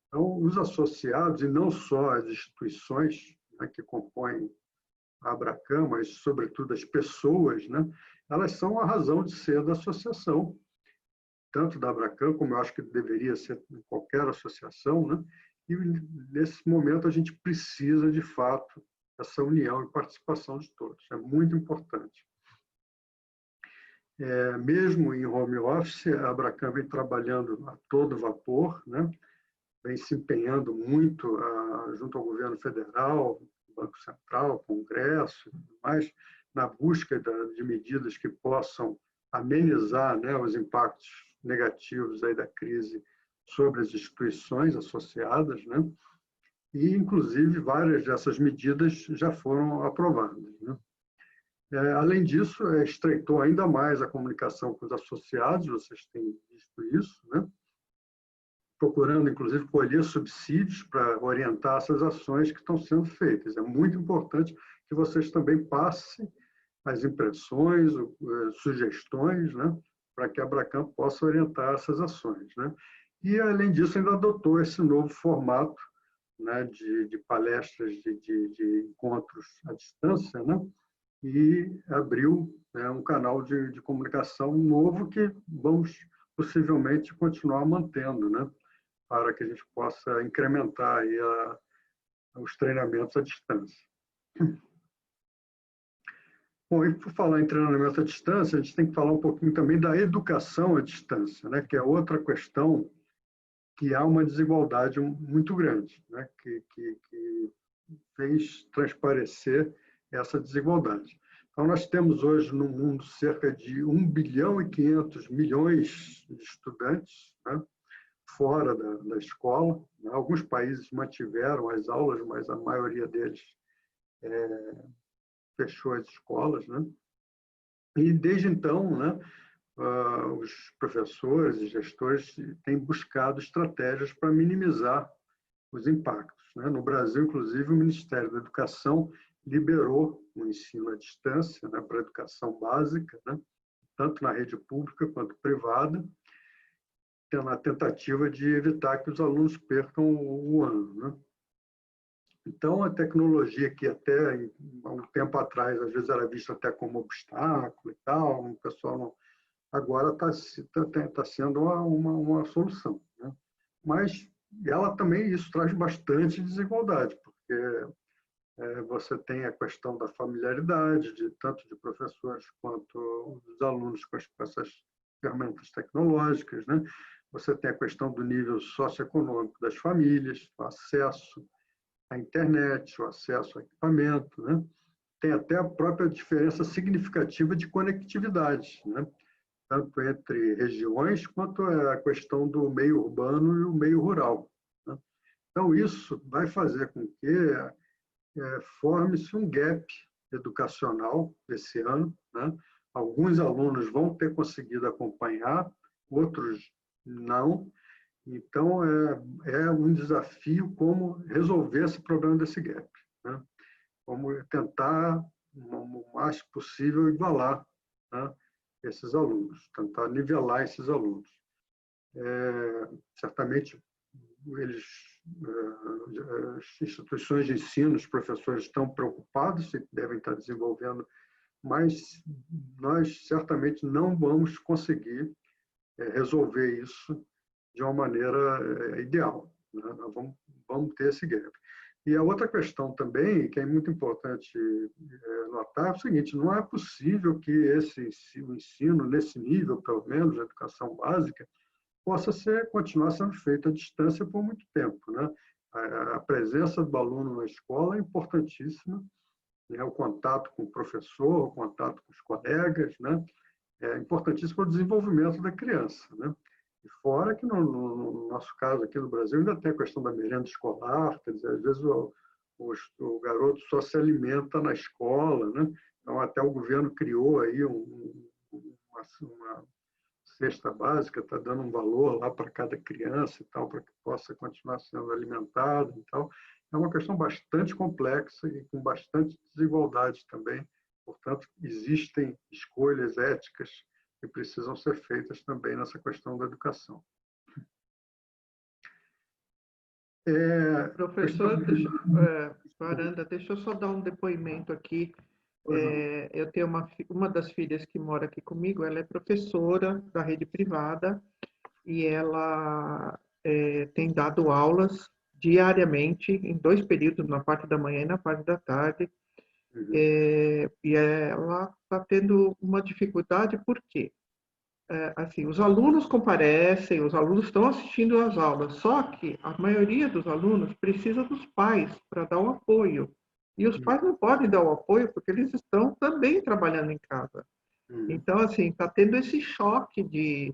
Então, os associados, e não só as instituições, né, que compõem a Abracan, mas, sobretudo, as pessoas, né, elas são a razão de ser da associação, tanto da Abracan, como eu acho que deveria ser em qualquer associação, né? E, nesse momento, a gente precisa, de fato, dessa união e participação de todos. É muito importante. Mesmo em home office, a Abracan vem trabalhando a todo vapor, né? Vem se empenhando muito junto ao governo federal, Banco Central, Congresso e tudo mais, na busca de medidas que possam amenizar, né, os impactos negativos aí da crise sobre as instituições associadas, né? E, inclusive, várias dessas medidas já foram aprovadas, né? Além disso, estreitou ainda mais a comunicação com os associados, vocês têm visto isso, né? Procurando, inclusive, colher subsídios para orientar essas ações que estão sendo feitas. É muito importante que vocês também passem as impressões, sugestões, né, para que a Abracan possa orientar essas ações, né? E, além disso, ainda adotou esse novo formato, né, de palestras, de encontros à distância, né? E abriu, né, um canal de comunicação novo que vamos possivelmente continuar mantendo, né, para que a gente possa incrementar aí os treinamentos à distância. Bom, e por falar em treinamento à distância, a gente tem que falar um pouquinho também da educação à distância, né, que é outra questão que há uma desigualdade muito grande, né, que fez transparecer essa desigualdade. Então, nós temos hoje no mundo cerca de 1 bilhão e 500 milhões de estudantes, né, fora da escola, né? Alguns países mantiveram as aulas, mas a maioria deles fechou as escolas, né? E, desde então, né, os professores e gestores têm buscado estratégias para minimizar os impactos, né? No Brasil, inclusive, o Ministério da Educação liberou o ensino à distância, né, para a educação básica, né, tanto na rede pública quanto privada, na tentativa de evitar que os alunos percam o ano, né? Então, a tecnologia que até há um tempo atrás, às vezes era vista até como obstáculo e tal, o pessoal não, agora está sendo uma solução, né? Mas ela também, isso traz bastante desigualdade, porque você tem a questão da familiaridade, tanto de professores quanto dos alunos com essas ferramentas tecnológicas, né? Você tem a questão do nível socioeconômico das famílias, o acesso à internet, o acesso ao equipamento, né? Tem até a própria diferença significativa de conectividade, né? Tanto entre regiões quanto a questão do meio urbano e o meio rural, né? Então, isso vai fazer com que forme-se um gap educacional esse ano, né? Alguns alunos vão ter conseguido acompanhar, outros não. Então, é um desafio como resolver esse problema desse gap, né? Como tentar, o mais possível, igualar, né, esses alunos, tentar nivelar esses alunos. Certamente, as instituições de ensino, os professores estão preocupados e devem estar desenvolvendo, mas nós certamente não vamos conseguir resolver isso de uma maneira ideal, né? Nós vamos ter esse gap. E a outra questão também, que é muito importante notar, é o seguinte: não é possível que o ensino, nesse nível, pelo menos, a educação básica, possa continuar sendo feito à distância por muito tempo, né? A presença do aluno na escola é importantíssima, né? O contato com o professor, o contato com os colegas, né? É importantíssimo para o desenvolvimento da criança, né? E fora que, no nosso caso aqui no Brasil, ainda tem a questão da merenda escolar, quer dizer, às vezes o garoto só se alimenta na escola, né? Então, até o governo criou aí uma cesta básica, está dando um valor lá para cada criança e tal, para que possa continuar sendo alimentado e tal. É uma questão bastante complexa e com bastante desigualdade também. Portanto, existem escolhas éticas que precisam ser feitas também nessa questão da educação. Professor, Varanda, deixa eu só dar um depoimento aqui. Eu tenho uma das filhas que mora aqui comigo, ela é professora da rede privada e ela tem dado aulas diariamente, em 2 períodos, na parte da manhã e na parte da tarde. E ela está tendo uma dificuldade, por quê? Assim, os alunos comparecem, os alunos estão assistindo às aulas, só que a maioria dos alunos precisa dos pais para dar o apoio. E os pais não podem dar o apoio porque eles estão também trabalhando em casa. Então, assim, está tendo esse choque de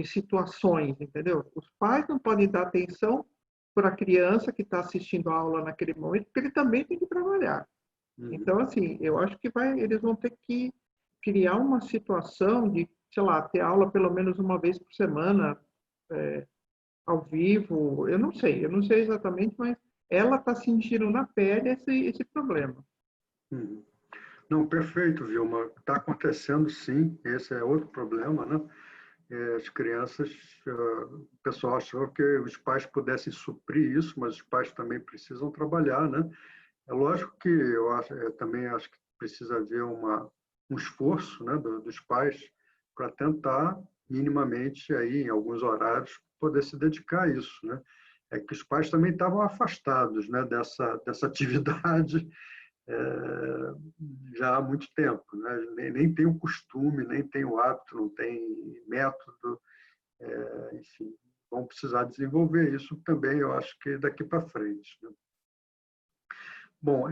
situações, entendeu? Os pais não podem dar atenção para a criança que está assistindo a aula naquele momento, porque ele também tem que trabalhar. Então, assim, eu acho que eles vão ter que criar uma situação de, sei lá, ter aula pelo menos uma vez por semana, ao vivo. Eu não sei exatamente, mas ela está sentindo na pele esse problema. Não, perfeito, Vilma. Está acontecendo, sim. Esse é outro problema, né? As crianças, o pessoal achou que os pais pudessem suprir isso, mas os pais também precisam trabalhar, né? É lógico que eu também acho que precisa haver um esforço, né, dos pais para tentar minimamente aí em alguns horários poder se dedicar a isso, né? É que os pais também estavam afastados, né, dessa atividade já há muito tempo, né? Nem tem o costume, nem tem o hábito, não tem método, enfim, vão precisar desenvolver isso também, eu acho que daqui para frente, né? Bom,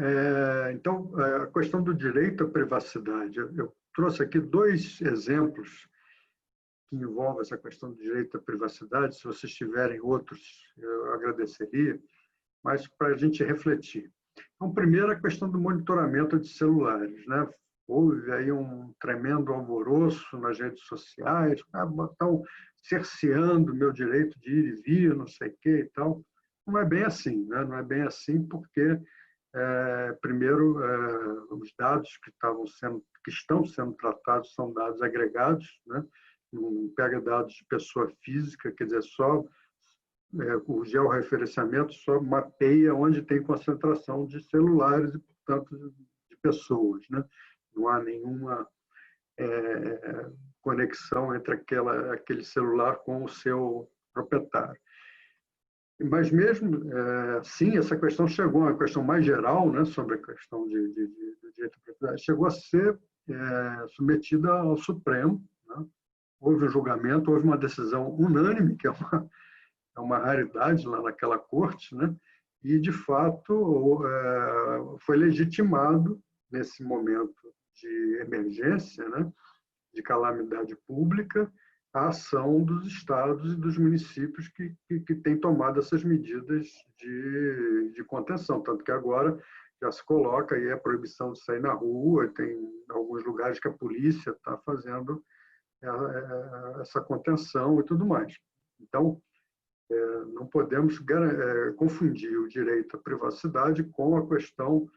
então, a questão do direito à privacidade. Eu trouxe aqui 2 exemplos que envolvem essa questão do direito à privacidade. Se vocês tiverem outros, eu agradeceria, mas para a gente refletir. Então, primeiro, a questão do monitoramento de celulares, né? Houve aí um tremendo alvoroço nas redes sociais, estão cerceando o meu direito de ir e vir, não sei o quê e tal. Não é bem assim, né? Não é bem assim porque primeiro, os dados que estão sendo tratados são dados agregados, né? Não pega dados de pessoa física, quer dizer, só o georreferenciamento só mapeia onde tem concentração de celulares e, portanto, de pessoas, né? Não há nenhuma conexão entre aquele celular com o seu proprietário. Mas mesmo assim, essa questão chegou a uma questão mais geral, né, sobre a questão do direito à propriedade, chegou a ser submetida ao Supremo, né? Houve um julgamento, houve uma decisão unânime, que é uma raridade lá naquela corte, né? E, de fato, foi legitimado, nesse momento de emergência, né, de calamidade pública, a ação dos estados e dos municípios que têm tomado essas medidas de contenção. Tanto que agora já se coloca aí a proibição de sair na rua, tem alguns lugares que a polícia está fazendo essa contenção e tudo mais. Então, não podemos confundir o direito à privacidade com a questão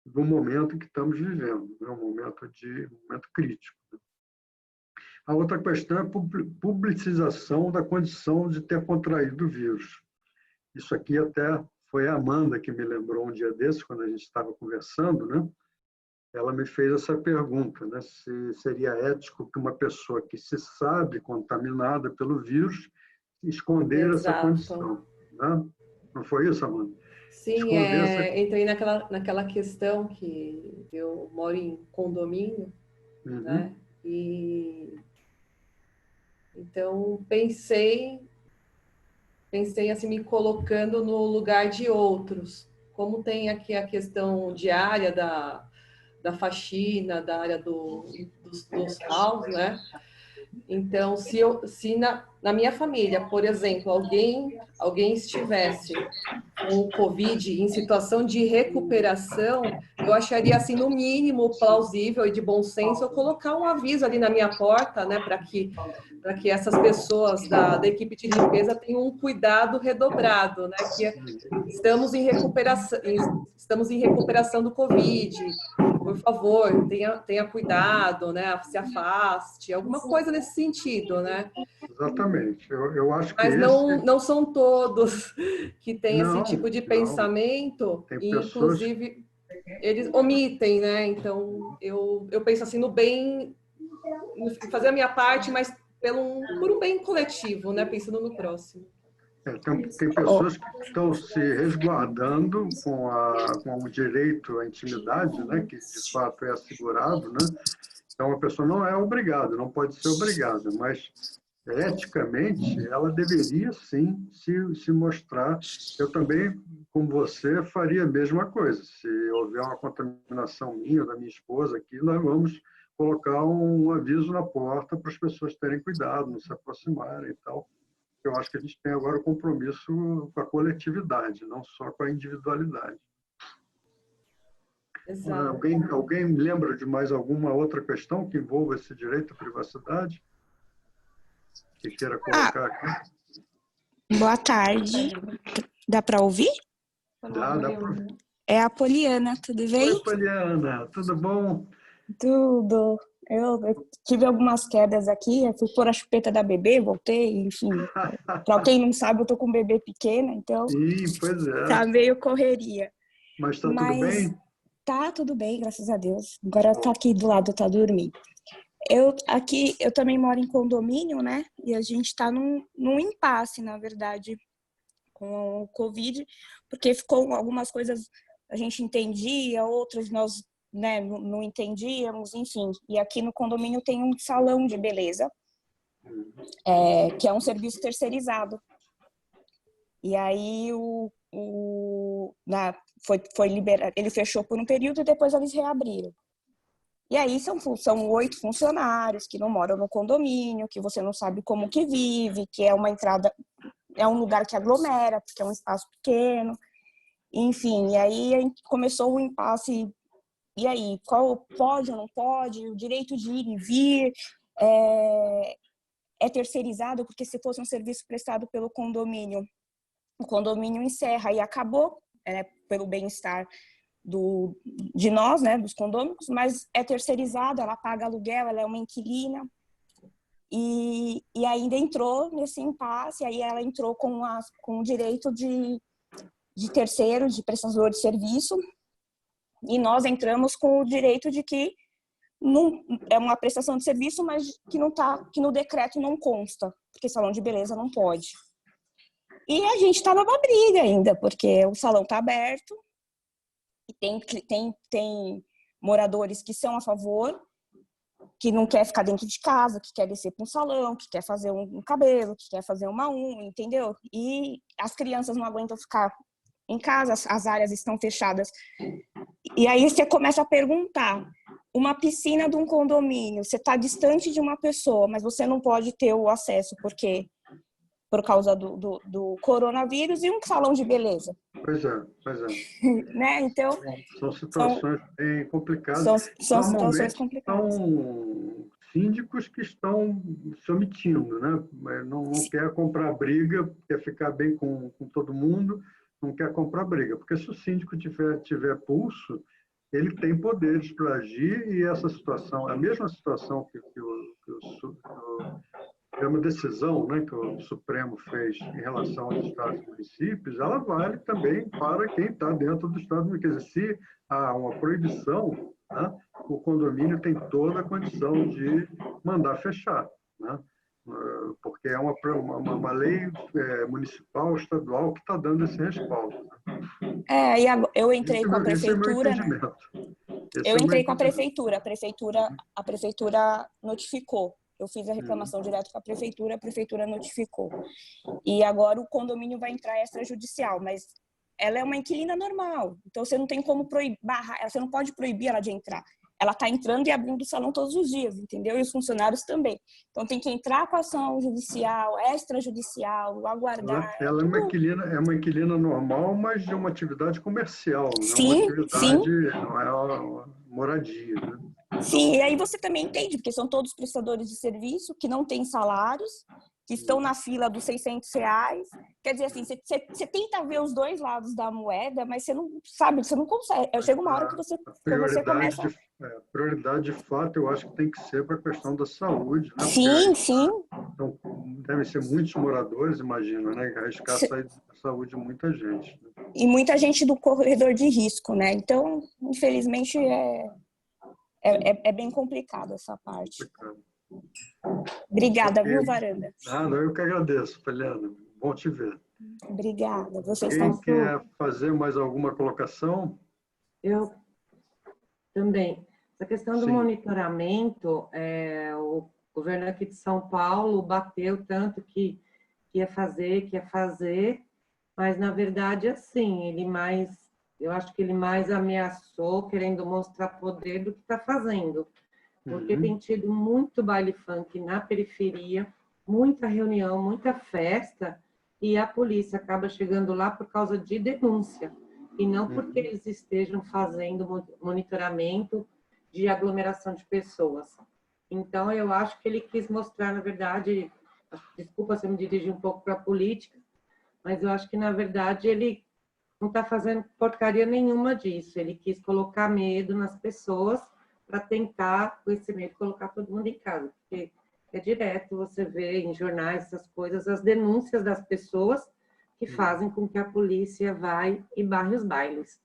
do momento que estamos vivendo, né? Um momento crítico. A outra questão é a publicização da condição de ter contraído o vírus. Isso aqui até foi a Amanda que me lembrou um dia desses, quando a gente estava conversando, né? Ela me fez essa pergunta, né? Se seria ético que uma pessoa que se sabe contaminada pelo vírus esconder essa condição, né? Não foi isso, Amanda? Sim, entrei naquela questão que eu moro em condomínio, né? E então pensei assim, me colocando no lugar de outros. Como tem aqui a questão diária da faxina, da área dos house, né? Então, se na minha família, por exemplo, alguém estivesse com o Covid em situação de recuperação, eu acharia, assim, no mínimo plausível e de bom senso eu colocar um aviso ali na minha porta, né, para que essas pessoas da equipe de limpeza tenham um cuidado redobrado, né, que estamos em recuperação do Covid. Por favor, tenha cuidado, né? Se afaste, alguma coisa nesse sentido, né? Exatamente. Eu acho que mas não são todos que têm esse tipo de pensamento, e, inclusive, eles omitem, né? Então, eu penso assim no bem, fazer a minha parte, mas por um bem coletivo, né? Pensando no próximo. Tem pessoas que estão se resguardando com o direito à intimidade, né, que de fato é assegurado, né? Então a pessoa não é obrigada, não pode ser obrigada, mas eticamente ela deveria sim se mostrar. Eu também, como você, faria a mesma coisa. Se houver uma contaminação minha, da minha esposa aqui, nós vamos colocar um aviso na porta para as pessoas terem cuidado, não se aproximarem e tal. Eu acho que a gente tem agora o compromisso com a coletividade, não só com a individualidade. Exato. Alguém lembra de mais alguma outra questão que envolva esse direito à privacidade? Que queira colocar aqui? Boa tarde. Dá para ouvir? Dá para ouvir. É a Poliana, tudo bem? Oi, Poliana, tudo bom? Tudo. Eu tive algumas quedas aqui, eu fui pôr a chupeta da bebê, voltei, enfim. Para quem não sabe, eu tô com um bebê pequeno, então pois é. Tá meio correria. Mas tá tudo bem? Tá tudo bem, graças a Deus. Agora tá aqui do lado, tá dormindo. Eu também moro em condomínio, né? E a gente tá num impasse, na verdade, com o Covid, porque ficou algumas coisas a gente entendia, outras nós, né, não entendíamos, enfim. E aqui no condomínio tem um salão de beleza, que é um serviço terceirizado. E aí foi liberado, ele fechou por um período e depois eles reabriram. E aí são 8 funcionários que não moram no condomínio, que você não sabe como que vive, que é uma entrada, é um lugar que aglomera, porque é um espaço pequeno. Enfim, e aí começou o impasse. E aí, qual pode ou não pode? O direito de ir e vir é terceirizado, porque se fosse um serviço prestado pelo condomínio, o condomínio encerra e acabou, pelo bem-estar de nós, né, dos condôminos, mas é terceirizado, ela paga aluguel, ela é uma inquilina, e ainda entrou nesse impasse, aí ela entrou com o direito de terceiro, de prestador de serviço, e nós entramos com o direito de que não, é uma prestação de serviço, mas que no decreto não consta, porque salão de beleza não pode. E a gente está numa briga ainda, porque o salão está aberto, e tem moradores que são a favor, que não quer ficar dentro de casa, que quer descer para um salão, que quer fazer um cabelo, que quer fazer uma unha, entendeu? E as crianças não aguentam ficar em casa, as áreas estão fechadas. E aí você começa a perguntar, uma piscina de um condomínio, você está distante de uma pessoa, mas você não pode ter o acesso, porque por causa do coronavírus, e um salão de beleza. Pois é. Né? Então, são situações bem complicadas. São situações complicadas. São síndicos que estão se omitindo, né? Não quer comprar briga, quer ficar bem com todo mundo, não quer comprar briga. Porque se o síndico tiver pulso, ele tem poderes para agir, e essa situação, a mesma situação é uma decisão, né, que o Supremo fez em relação aos estados e municípios, ela vale também para quem está dentro do estado. Quer dizer, se há uma proibição, né, o condomínio tem toda a condição de mandar fechar, né, porque é uma lei municipal, estadual, que está dando esse respaldo. E eu entrei com a prefeitura. Eu entrei com a prefeitura. A prefeitura notificou. Eu fiz a reclamação direto com a prefeitura notificou. E agora o condomínio vai entrar extrajudicial, mas ela é uma inquilina normal. Então você não tem como barrar, você não pode proibir ela de entrar. Ela está entrando e abrindo o salão todos os dias, entendeu? E os funcionários também. Então tem que entrar com a ação judicial, extrajudicial, aguardar. Ela é uma inquilina normal, mas de uma atividade comercial, sim, não é uma atividade, não é uma moradia, né? Sim, e aí você também entende, porque são todos prestadores de serviço que não têm salários, que estão na fila dos R$600. Quer dizer, assim, você tenta ver os dois lados da moeda, mas você não sabe, você não consegue. Chega uma hora que você começa... Prioridade, de fato, eu acho que tem que ser para a questão da saúde, né? Sim. Então, devem ser muitos moradores, imagina, né? Arriscar a saúde de muita gente. Né? E muita gente do corredor de risco, né? Então, infelizmente, é bem complicado essa parte. Obrigada, viu, Varanda? Eu que agradeço, Feliana. Bom te ver. Obrigada. Quem quer fazer mais alguma colocação? Eu também. Essa questão do monitoramento, o governo aqui de São Paulo bateu tanto que ia fazer, mas, na verdade, assim, eu acho que ele mais ameaçou, querendo mostrar poder do que está fazendo. Porque tem tido muito baile funk na periferia, muita reunião, muita festa, e a polícia acaba chegando lá por causa de denúncia, e não porque eles estejam fazendo monitoramento de aglomeração de pessoas. Então, eu acho que ele quis mostrar, na verdade, desculpa se eu me dirigir um pouco para a política, mas eu acho que, na verdade, ele não está fazendo porcaria nenhuma disso. Ele quis colocar medo nas pessoas para tentar, com esse medo, colocar todo mundo em casa. Porque é direto você vê em jornais essas coisas, as denúncias das pessoas que fazem com que a polícia vai e barre os bailes.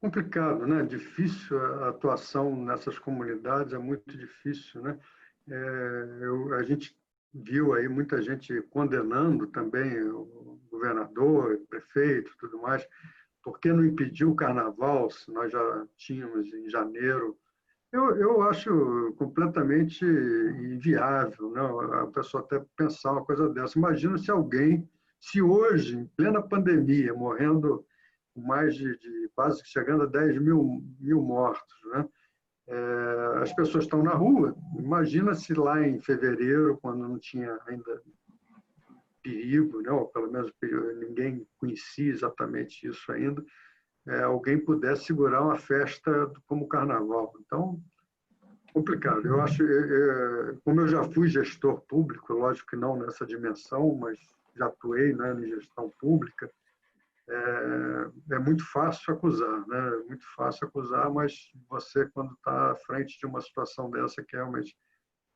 Complicado, né? Difícil a atuação nessas comunidades, é muito difícil, né? A gente viu aí muita gente condenando também o governador, o prefeito, tudo mais. Por que não impediu o carnaval, se nós já tínhamos em janeiro? Eu acho completamente inviável, né? A pessoa até pensar uma coisa dessa. Imagina se hoje, em plena pandemia, morrendo mais de quase chegando a 10 mil mortos, né? As pessoas estão na rua. Imagina se lá em fevereiro, quando não tinha ainda perigo, né? Ou pelo menos ninguém conhecia exatamente isso ainda, alguém pudesse segurar uma festa como o carnaval. Então, complicado. Eu acho, como eu já fui gestor público, lógico que não nessa dimensão, mas já atuei, né, em gestão pública, é muito fácil acusar, né? É muito fácil acusar, mas você, quando está à frente de uma situação dessa, que realmente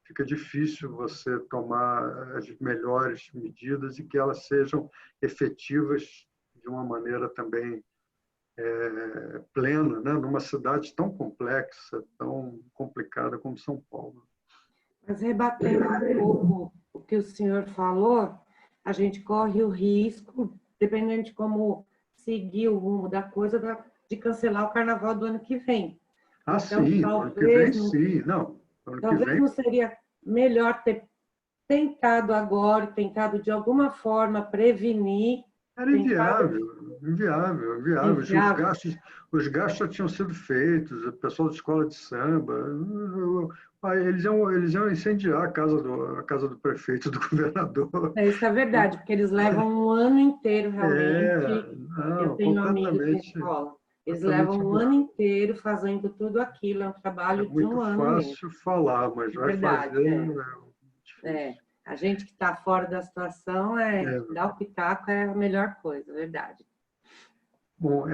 fica difícil você tomar as melhores medidas e que elas sejam efetivas de uma maneira também plena, né? Numa cidade tão complexa, tão complicada como São Paulo. Mas rebatendo um pouco o que o senhor falou, a gente corre o risco, dependendo de como seguir o rumo da coisa, de cancelar o carnaval do ano que vem. Então, sim, ano que vem sim. Não, talvez não seria melhor ter tentado agora, tentado de alguma forma prevenir Era inviável, inviável, inviável. Os gastos já tinham sido feitos, o pessoal de escola de samba, eles iam incendiar a casa do prefeito, do governador. Isso é verdade, porque eles levam um ano inteiro, realmente. Eu tenho amigos na escola. Eles levam um ano inteiro fazendo tudo aquilo, é um trabalho de um ano mesmo. É muito fácil falar, mas vai fazer... A gente que está fora da situação, dar o pitaco é a melhor coisa, verdade. Bom,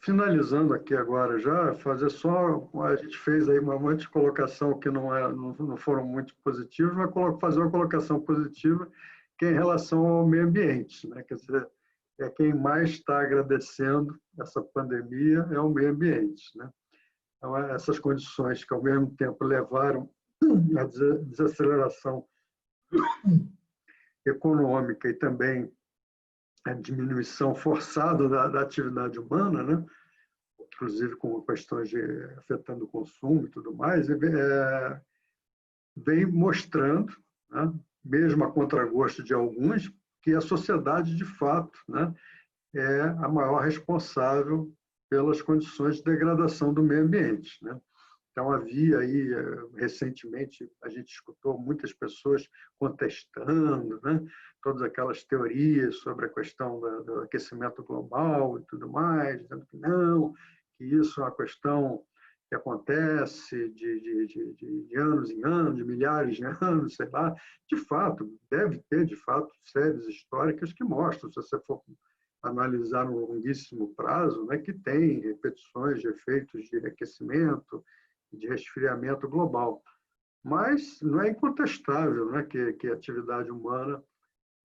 finalizando aqui agora já, fazer só... A gente fez aí uma monte de colocação que não foram muito positivas, mas fazer uma colocação positiva que é em relação ao meio ambiente, né? Quer dizer, quem mais está agradecendo essa pandemia é o meio ambiente, né? Então, essas condições que, ao mesmo tempo, levaram à desaceleração econômica e também a diminuição forçada da atividade humana, né? Inclusive com questões afetando o consumo e tudo mais, vem mostrando, né? Mesmo a contragosto de alguns, que a sociedade, de fato, né? É a maior responsável pelas condições de degradação do meio ambiente, né? Então, havia aí, recentemente, a gente escutou muitas pessoas contestando, né? Todas aquelas teorias sobre a questão do aquecimento global e tudo mais, dizendo que não, que isso é uma questão que acontece de anos em anos, de milhares de anos, sei lá. De fato, deve ter, de fato, séries históricas que mostram, se você for analisar no longuíssimo prazo, né, que tem repetições de efeitos de aquecimento, de resfriamento global. Mas não é incontestável, né, que a atividade humana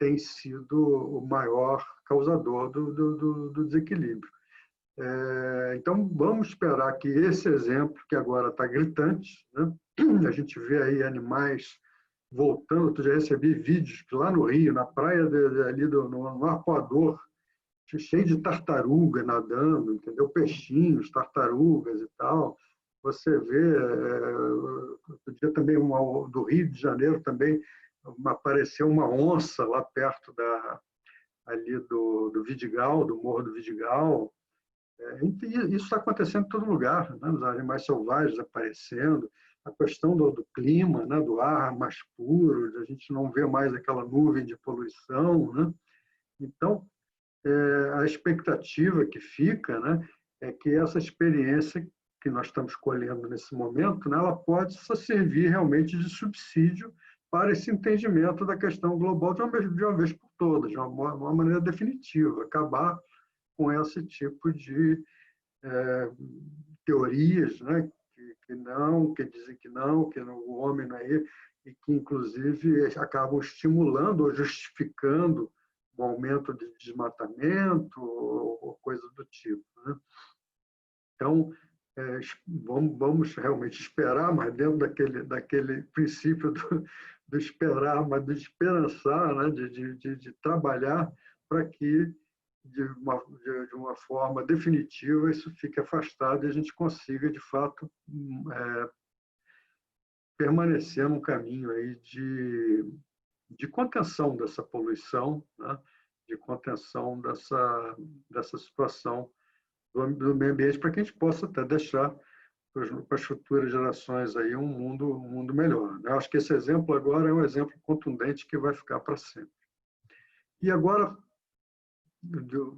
tem sido o maior causador do desequilíbrio. Então, vamos esperar que esse exemplo, que agora está gritante, né, a gente vê aí animais voltando, eu já recebi vídeos que lá no Rio, na praia ali no Arpoador, cheio de tartaruga nadando, entendeu? Peixinhos, tartarugas e tal. Você vê, outro dia também, do Rio de Janeiro também, apareceu uma onça lá perto ali do Vidigal, do Morro do Vidigal. Isso está acontecendo em todo lugar, né? Os animais selvagens aparecendo, a questão do clima, né? Do ar mais puro, a gente não vê mais aquela nuvem de poluição, né? Então, a expectativa que fica, né, é que essa experiência que nós estamos colhendo nesse momento, né, ela pode servir realmente de subsídio para esse entendimento da questão global de uma vez por todas, de uma maneira definitiva, acabar com esse tipo de teorias, né, que dizem que o homem não é, e que, inclusive, acabam estimulando ou justificando o aumento de desmatamento ou coisa do tipo, né? Então, vamos realmente esperar, mas dentro daquele princípio do esperar, mas do esperançar, né? de trabalhar para que, de uma forma definitiva, isso fique afastado e a gente consiga, de fato, permanecer num caminho aí de contenção dessa poluição, né? De contenção dessa situação do meio ambiente, para que a gente possa até deixar para as futuras gerações aí um mundo melhor. Eu acho que esse exemplo agora é um exemplo contundente que vai ficar para sempre. E agora,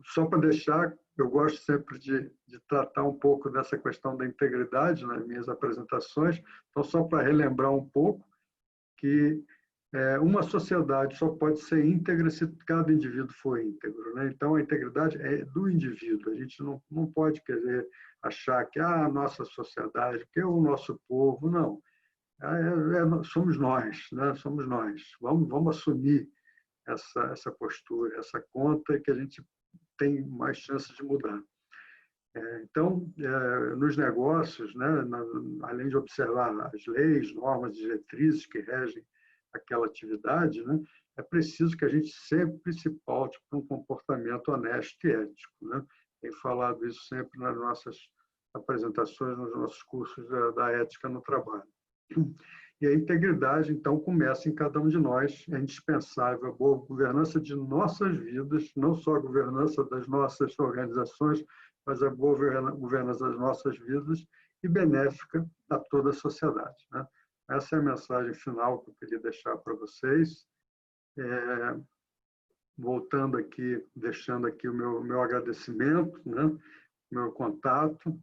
só para deixar, eu gosto sempre de tratar um pouco dessa questão da integridade nas minhas apresentações, então só para relembrar um pouco que uma sociedade só pode ser íntegra se cada indivíduo for íntegro, né? Então, a integridade é do indivíduo. A gente não pode querer achar que a nossa sociedade, que é o nosso povo, não. Somos nós, né? Somos nós. Vamos assumir essa postura, essa conta que a gente tem mais chances de mudar. Então, nos negócios, né, além de observar as leis, normas, diretrizes que regem aquela atividade, né, é preciso que a gente sempre se paute para um comportamento honesto e ético, né? Tenho falado isso sempre nas nossas apresentações, nos nossos cursos da ética no trabalho. E a integridade, então, começa em cada um de nós. É indispensável a boa governança de nossas vidas, não só a governança das nossas organizações, mas a boa governança das nossas vidas e benéfica a toda a sociedade, né? Essa é a mensagem final que eu queria deixar para vocês. Voltando aqui, deixando aqui o meu agradecimento, né? Meu contato.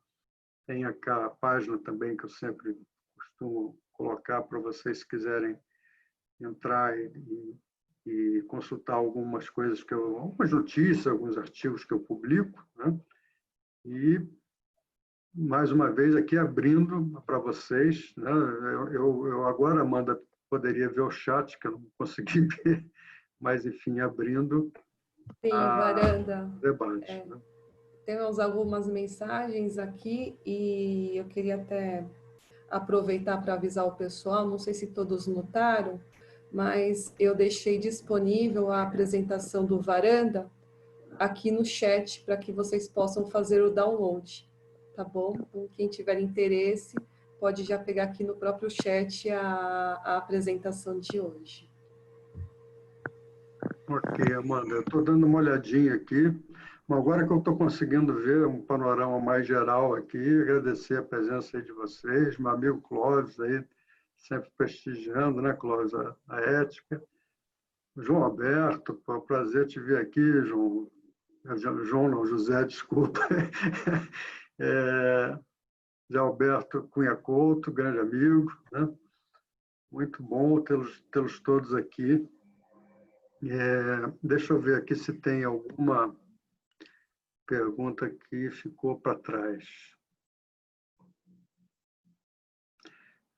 Tem aqui a página também que eu sempre costumo colocar para vocês, se quiserem entrar e consultar algumas coisas algumas notícias, alguns artigos que eu publico, né? E mais uma vez aqui abrindo para vocês, né? Eu agora, Amanda, poderia ver o chat que eu não consegui ver, mas enfim, abrindo Varanda. debate. Né? Temos algumas mensagens aqui e eu queria até aproveitar para avisar o pessoal, não sei se todos notaram, mas eu deixei disponível a apresentação do Varanda aqui no chat para que vocês possam fazer o download, tá bom? Então, quem tiver interesse pode já pegar aqui no próprio chat a apresentação de hoje. Ok, Amanda, eu estou dando uma olhadinha aqui. Agora que eu estou conseguindo ver um panorama mais geral aqui, agradecer a presença aí de vocês, meu amigo Clóvis aí, sempre prestigiando, né, Clóvis, a ética. João Alberto, foi um prazer te ver aqui, João. João não, José, desculpa. Zé Alberto Cunha Couto, grande amigo, né? Muito bom tê-los todos aqui. Deixa eu ver aqui se tem alguma pergunta que ficou para trás.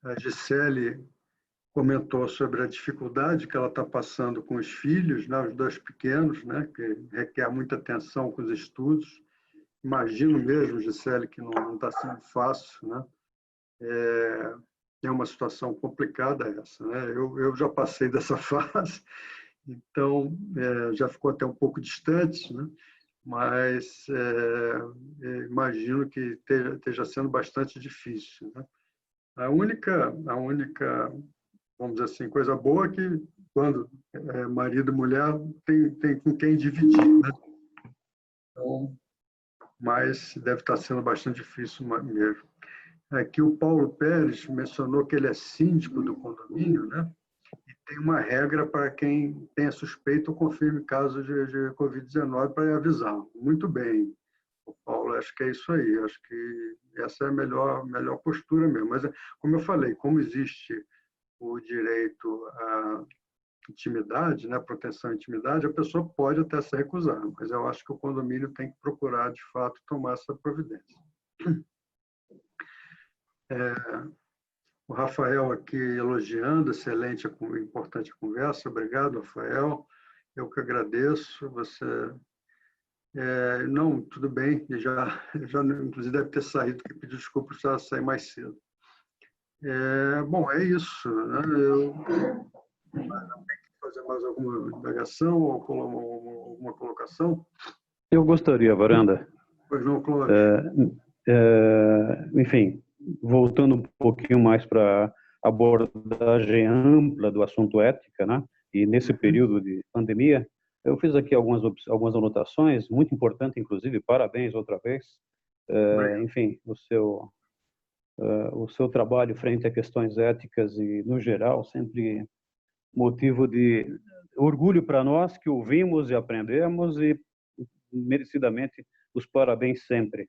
A Gisele comentou sobre a dificuldade que ela está passando com os filhos, né, os dois pequenos, né, que requer muita atenção com os estudos. Imagino mesmo, Gisele, que não está sendo fácil, né? É uma situação complicada essa, né? Eu já passei dessa fase, então já ficou até um pouco distante, né? Mas imagino que esteja sendo bastante difícil, né? A única, vamos dizer assim, coisa boa é que quando marido e mulher tem com quem dividir, né? Então, mas deve estar sendo bastante difícil mesmo. Aqui o Paulo Pérez mencionou que ele é síndico do condomínio, né? E tem uma regra para quem tenha suspeito ou confirme caso de Covid-19 para avisar. Muito bem, Paulo, acho que é isso aí. Acho que essa é a melhor postura mesmo. Mas, como eu falei, como existe o direito à intimidade, né, proteção à intimidade, a pessoa pode até se recusar, mas eu acho que o condomínio tem que procurar, de fato, tomar essa providência. O Rafael aqui elogiando, excelente e importante conversa. Obrigado, Rafael. Eu que agradeço. Você... não, tudo bem. Já inclusive deve ter saído, porque pediu desculpa por sair mais cedo. Bom, é isso, né? Eu tenho que fazer mais alguma indagação ou alguma colocação? Eu gostaria, Varanda. Pois não, Clóvis. Enfim, voltando um pouquinho mais para a abordagem ampla do assunto ética, né? E nesse período de pandemia, eu fiz aqui algumas anotações, muito importante, inclusive, parabéns outra vez. Enfim, o seu trabalho frente a questões éticas e, no geral, sempre motivo de orgulho para nós que ouvimos e aprendemos e, merecidamente, os parabéns sempre.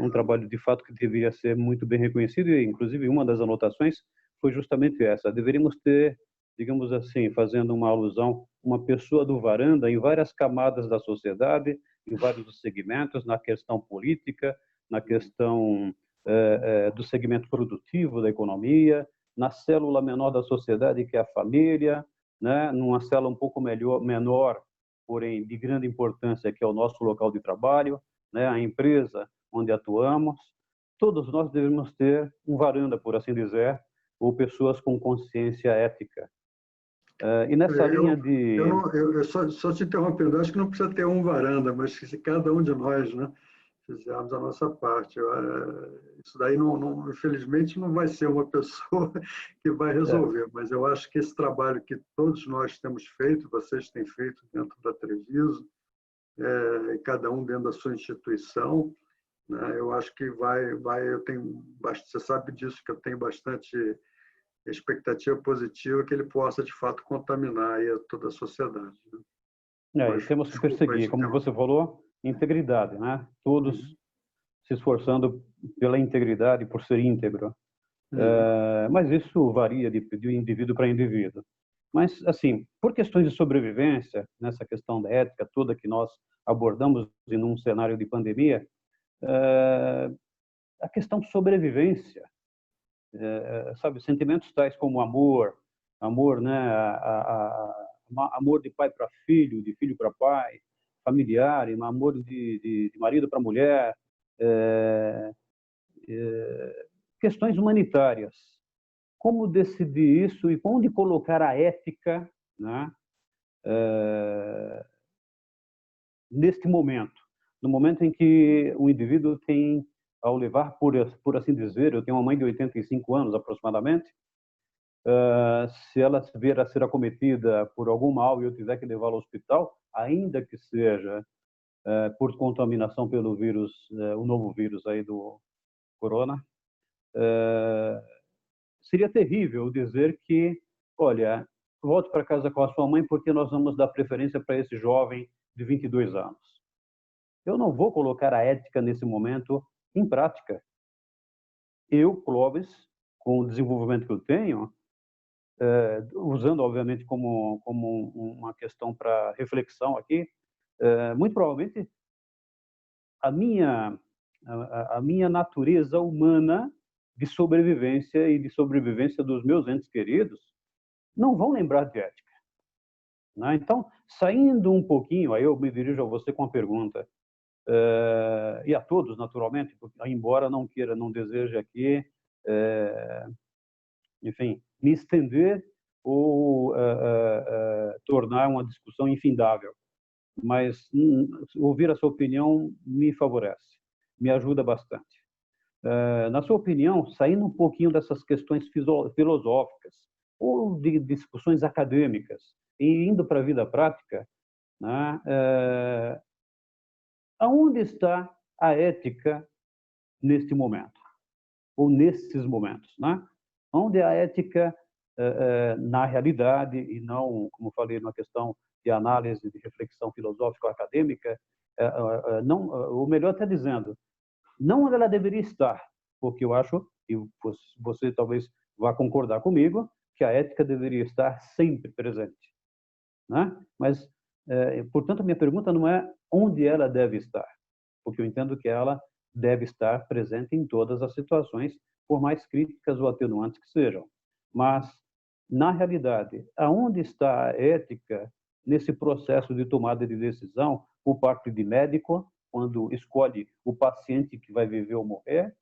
Um trabalho, de fato, que deveria ser muito bem reconhecido e, inclusive, uma das anotações foi justamente essa. Deveríamos ter, digamos assim, fazendo uma alusão, uma pessoa do Varanda em várias camadas da sociedade, em vários segmentos, na questão política, na questão do segmento produtivo da economia, na célula menor da sociedade, que é a família, né? Numa célula um pouco menor, porém de grande importância, que é o nosso local de trabalho, né? A empresa onde atuamos. Todos nós devemos ter um Varanda, por assim dizer, ou pessoas com consciência ética. E nessa linha de... Eu só te interrompendo, acho que não precisa ter um Varanda, mas se cada um de nós, né, fizermos a nossa parte. Isso daí, infelizmente, não vai ser uma pessoa que vai resolver, mas eu acho que esse trabalho que todos nós temos feito, vocês têm feito dentro da Treviso, cada um dentro da sua instituição, né, eu acho que você sabe disso, que eu tenho bastante expectativa positiva que ele possa, de fato, contaminar aí toda a sociedade. Né? E temos que perseguir, como você falou, integridade, né? Todos se esforçando pela integridade, por ser íntegro. Mas isso varia de indivíduo para indivíduo. Mas, assim, por questões de sobrevivência, nessa questão da ética toda que nós abordamos em um cenário de pandemia, a questão de sobrevivência, sabe, sentimentos tais como amor, né, amor de pai para filho, de filho para pai, familiar, amor de marido para mulher, questões humanitárias. Como decidir isso e onde colocar a ética, né, neste momento? No momento em que o indivíduo tem, ao levar, por assim dizer, eu tenho uma mãe de 85 anos aproximadamente, se ela vier a ser acometida por algum mal e eu tiver que levá-la ao hospital, ainda que seja por contaminação pelo vírus, o novo vírus aí do corona, seria terrível dizer que, olha, volte para casa com a sua mãe porque nós vamos dar preferência para esse jovem de 22 anos. Eu não vou colocar a ética nesse momento em prática. Eu, Clóvis, com o desenvolvimento que eu tenho, usando, obviamente, como uma questão para reflexão aqui, muito provavelmente a minha natureza humana de sobrevivência e de sobrevivência dos meus entes queridos não vão lembrar de ética. Né? Então, saindo um pouquinho, aí eu me dirijo a você com uma pergunta, e a todos, naturalmente, embora não deseje aqui, enfim, me estender ou tornar uma discussão infindável. Mas ouvir a sua opinião me favorece, me ajuda bastante. Na sua opinião, saindo um pouquinho dessas questões filosóficas ou de discussões acadêmicas e indo para a vida prática, né, aonde está a ética neste momento? Ou nesses momentos? Né? Onde é a ética na realidade e não, como falei, na questão de análise, de reflexão filosófica ou acadêmica, não, ou melhor até dizendo, não onde ela deveria estar, porque eu acho, e você talvez vá concordar comigo, que a ética deveria estar sempre presente. Né? Mas, portanto, a minha pergunta não é onde ela deve estar, porque eu entendo que ela deve estar presente em todas as situações, por mais críticas ou atenuantes que sejam. Mas, na realidade, aonde está a ética nesse processo de tomada de decisão por parte de médico, quando escolhe o paciente que vai viver ou morrer,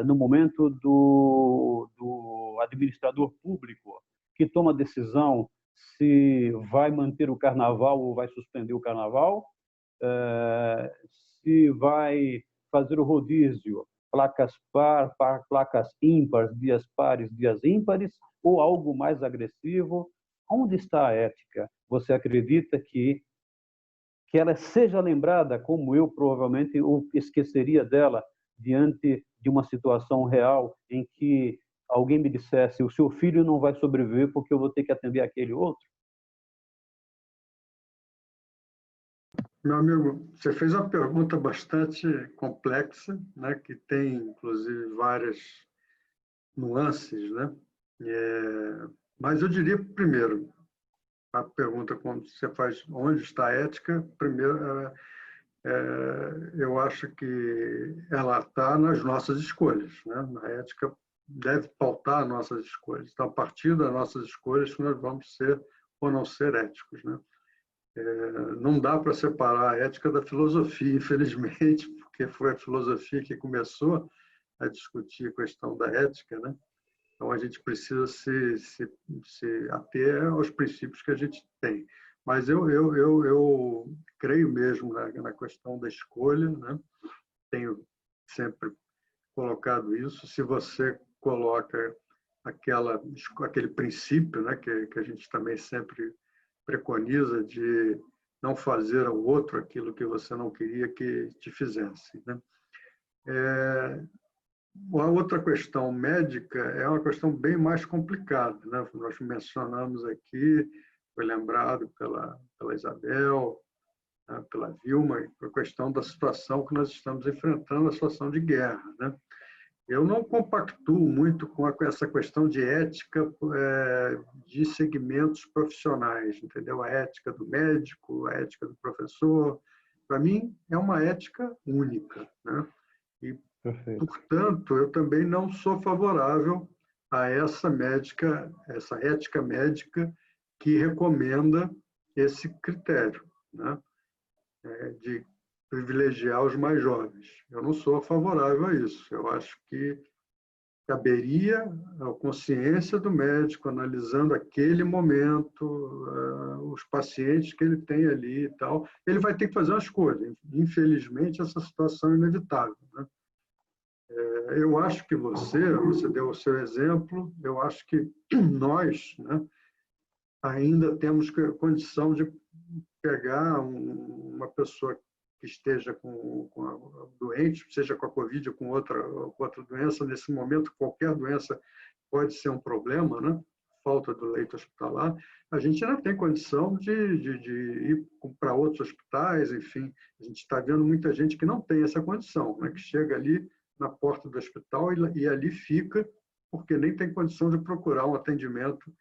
no momento do administrador público, que toma a decisão se vai manter o carnaval ou vai suspender o carnaval, se vai fazer o rodízio, placas placas ímpares, dias pares, dias ímpares, ou algo mais agressivo. Onde está a ética? Você acredita que ela seja lembrada, como eu provavelmente esqueceria dela diante de uma situação real em que alguém me dissesse: o seu filho não vai sobreviver porque eu vou ter que atender aquele outro? Meu amigo, você fez uma pergunta bastante complexa, né, que tem, inclusive, várias nuances, né? Mas eu diria, primeiro, a pergunta quando você faz onde está a ética, primeiro, eu acho que ela está nas nossas escolhas, né? A ética deve pautar nossas escolhas. Então, a partir das nossas escolhas, nós vamos ser ou não ser éticos, né? Não dá para separar a ética da filosofia, infelizmente, porque foi a filosofia que começou a discutir a questão da ética, né? Então, a gente precisa se ater aos princípios que a gente tem. Mas eu creio mesmo na questão da escolha, né? Tenho sempre colocado isso. Se você coloca aquele princípio, né, que a gente também sempre preconiza de não fazer ao outro aquilo que você não queria que te fizesse, né? A outra questão médica é uma questão bem mais complicada, né? Nós mencionamos aqui, foi lembrado pela Isabel, né, pela Vilma, a questão da situação que nós estamos enfrentando, a situação de guerra, né? Eu não compactuo muito com essa questão de ética de segmentos profissionais, entendeu? A ética do médico, a ética do professor, para mim é uma ética única, né? E, Perfeito. portanto, eu também não sou favorável a essa ética médica que recomenda esse critério, né? De privilegiar os mais jovens. Eu não sou favorável a isso. Eu acho que caberia a consciência do médico, analisando aquele momento, os pacientes que ele tem ali e tal. Ele vai ter que fazer uma escolha. Infelizmente, essa situação é inevitável, né? Eu acho que você deu o seu exemplo, eu acho que nós, né, ainda temos condição de pegar uma pessoa que esteja com doente, seja com a Covid ou com outra doença, nesse momento qualquer doença pode ser um problema, né? Falta do leito hospitalar, a gente ainda tem condição de ir para outros hospitais, enfim, a gente está vendo muita gente que não tem essa condição, né? Que chega ali na porta do hospital e ali fica, porque nem tem condição de procurar um atendimento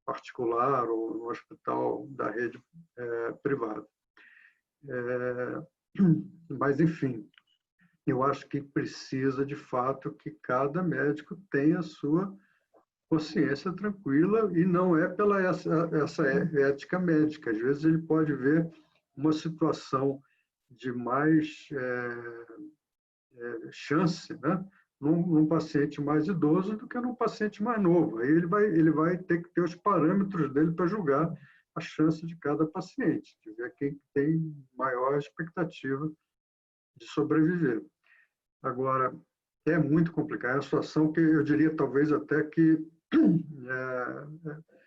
particular ou no hospital da rede privada. Mas, enfim, eu acho que precisa, de fato, que cada médico tenha a sua consciência tranquila e não é pela essa ética médica. Às vezes ele pode ver uma situação de mais chance, né, num paciente mais idoso do que num paciente mais novo. Aí ele vai ter que ter os parâmetros dele para julgar a chance de cada paciente, de ver quem tem maior expectativa de sobreviver. Agora, é muito complicado. É uma situação que eu diria talvez até que,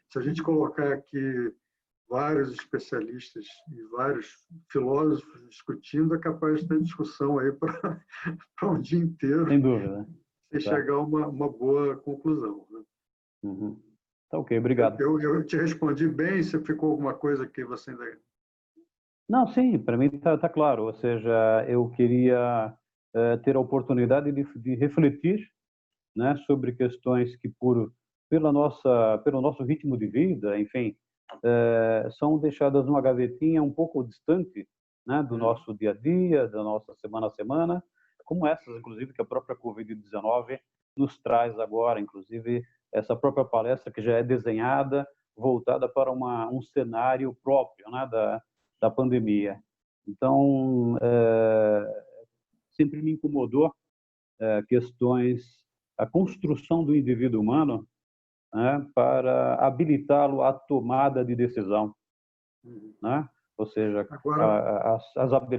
se a gente colocar aqui vários especialistas e vários filósofos discutindo, é capaz de ter discussão aí para um dia inteiro. Sem dúvida. Sem chegar a uma boa conclusão, né? Uhum. Tá ok, obrigado. Eu te respondi bem, se ficou alguma coisa que você ainda... Não, sim, para mim tá claro. Ou seja, eu queria ter a oportunidade de refletir, né, sobre questões que pelo nosso ritmo de vida, enfim, são deixadas numa gavetinha um pouco distante, né, do nosso dia a dia, da nossa semana a semana, como essas, inclusive, que a própria Covid-19 nos traz agora, inclusive essa própria palestra que já é desenhada, voltada para um cenário próprio, né, da pandemia. Então, sempre me incomodou questões, a construção do indivíduo humano, né, para habilitá-lo à tomada de decisão, né? Ou seja,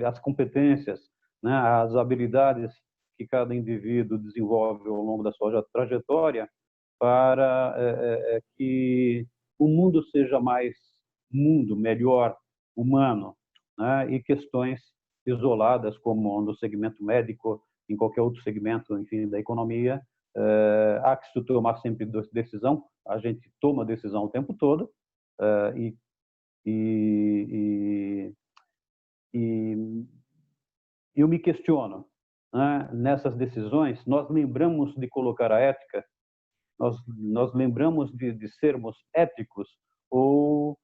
as competências, né, as habilidades que cada indivíduo desenvolve ao longo da sua trajetória para que o mundo seja mais melhor, humano, né? E questões isoladas, como no segmento médico, em qualquer outro segmento, enfim, da economia, há que se tomar sempre decisão. A gente toma decisão o tempo todo e eu me questiono, né? Nessas decisões, nós lembramos de colocar a ética, nós lembramos de sermos éticos, ou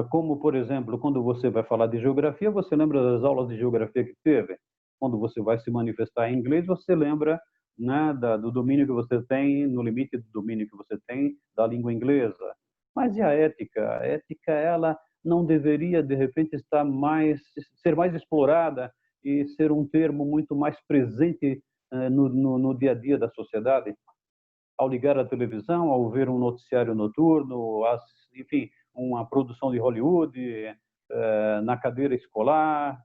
como, por exemplo, quando você vai falar de geografia, você lembra das aulas de geografia que teve? Quando você vai se manifestar em inglês, você lembra, né, do domínio que você tem, no limite do domínio que você tem da língua inglesa. Mas e a ética? A ética, ela não deveria, de repente, ser mais explorada e ser um termo muito mais presente no dia a dia da sociedade? Ao ligar a televisão, ao ver um noticiário noturno, enfim, uma produção de Hollywood, na cadeira escolar,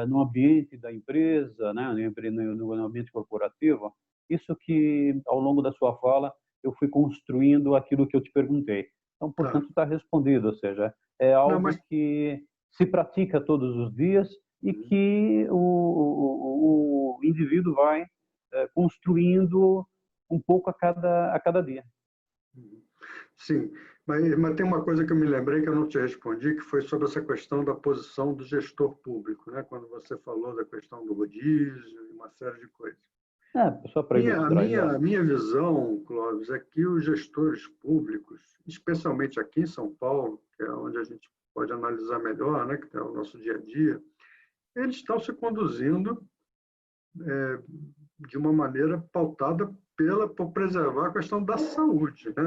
no ambiente da empresa, né, no ambiente corporativo. Isso que, ao longo da sua fala, eu fui construindo aquilo que eu te perguntei. Então, portanto, está respondido, ou seja, é algo que se pratica todos os dias e que o indivíduo vai construindo um pouco a cada dia. Sim, mas tem uma coisa que eu me lembrei que eu não te respondi, que foi sobre essa questão da posição do gestor público, né? Quando você falou da questão do rodízio e uma série de coisas. Só para a minha visão, Clóvis, é que os gestores públicos, especialmente aqui em São Paulo, que é onde a gente pode analisar melhor, né, que é o nosso dia a dia, eles estão se conduzindo de uma maneira pautada por preservar a questão da saúde, né?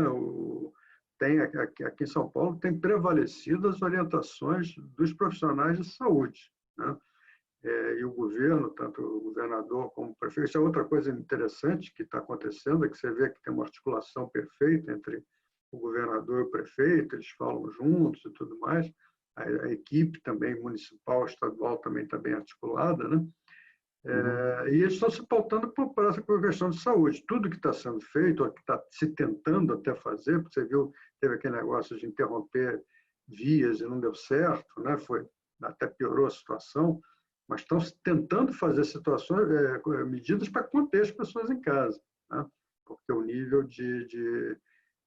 Aqui em São Paulo tem prevalecido as orientações dos profissionais de saúde, né? E o governo, tanto o governador como o prefeito, isso é outra coisa interessante que está acontecendo, é que você vê que tem uma articulação perfeita entre o governador e o prefeito, eles falam juntos e tudo mais, a equipe também municipal, estadual também está bem articulada, né? E eles estão se pautando por essa questão de saúde. Tudo que está sendo feito, ou que está se tentando até fazer, porque você viu, teve aquele negócio de interromper vias e não deu certo, né? Até piorou a situação, mas estão tentando fazer medidas para conter as pessoas em casa, né? Porque o nível de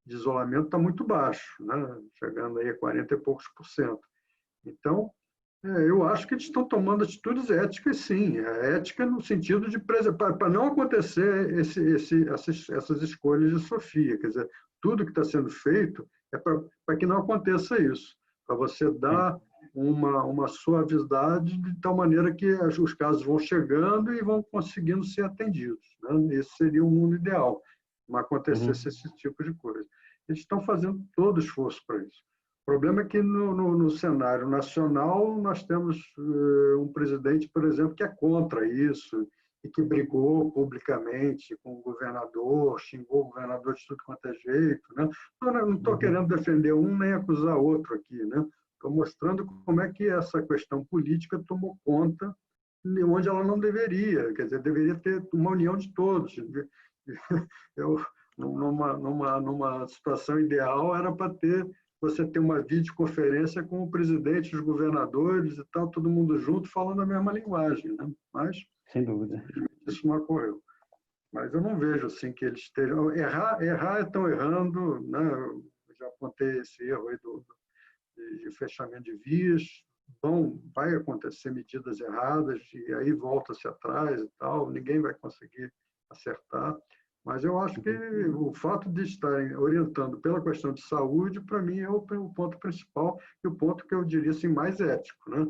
isolamento está muito baixo, né? Chegando aí a 40 e poucos %. Então, eu acho que eles estão tomando atitudes éticas, sim. Ética no sentido de preservar, para não acontecer essas escolhas de Sofia. Quer dizer, tudo que está sendo feito é para que não aconteça isso, para você dar uma suavidade de tal maneira que os casos vão chegando e vão conseguindo ser atendidos, né? Esse seria o mundo ideal, não acontecesse esse tipo de coisa. Eles estão fazendo todo o esforço para isso. O problema é que no cenário nacional nós temos um presidente, por exemplo, que é contra isso e que brigou publicamente com o governador, xingou o governador de tudo quanto é jeito, né? Eu não estou querendo defender um nem acusar outro aqui, né? Estou mostrando como é que essa questão política tomou conta de onde ela não deveria, quer dizer, deveria ter uma união de todos. Numa situação ideal era para você ter uma videoconferência com o presidente, os governadores e tal, todo mundo junto, falando a mesma linguagem, né? Mas, sem dúvida, isso não ocorreu. Mas eu não vejo assim que eles estejam... Errar estão errando, né? Eu já apontei esse erro aí de fechamento de vias. Vai acontecer medidas erradas e aí volta-se atrás e tal, ninguém vai conseguir acertar. Mas eu acho que o fato de estarem orientando pela questão de saúde, para mim, é o ponto principal e o ponto que eu diria assim, mais ético, né?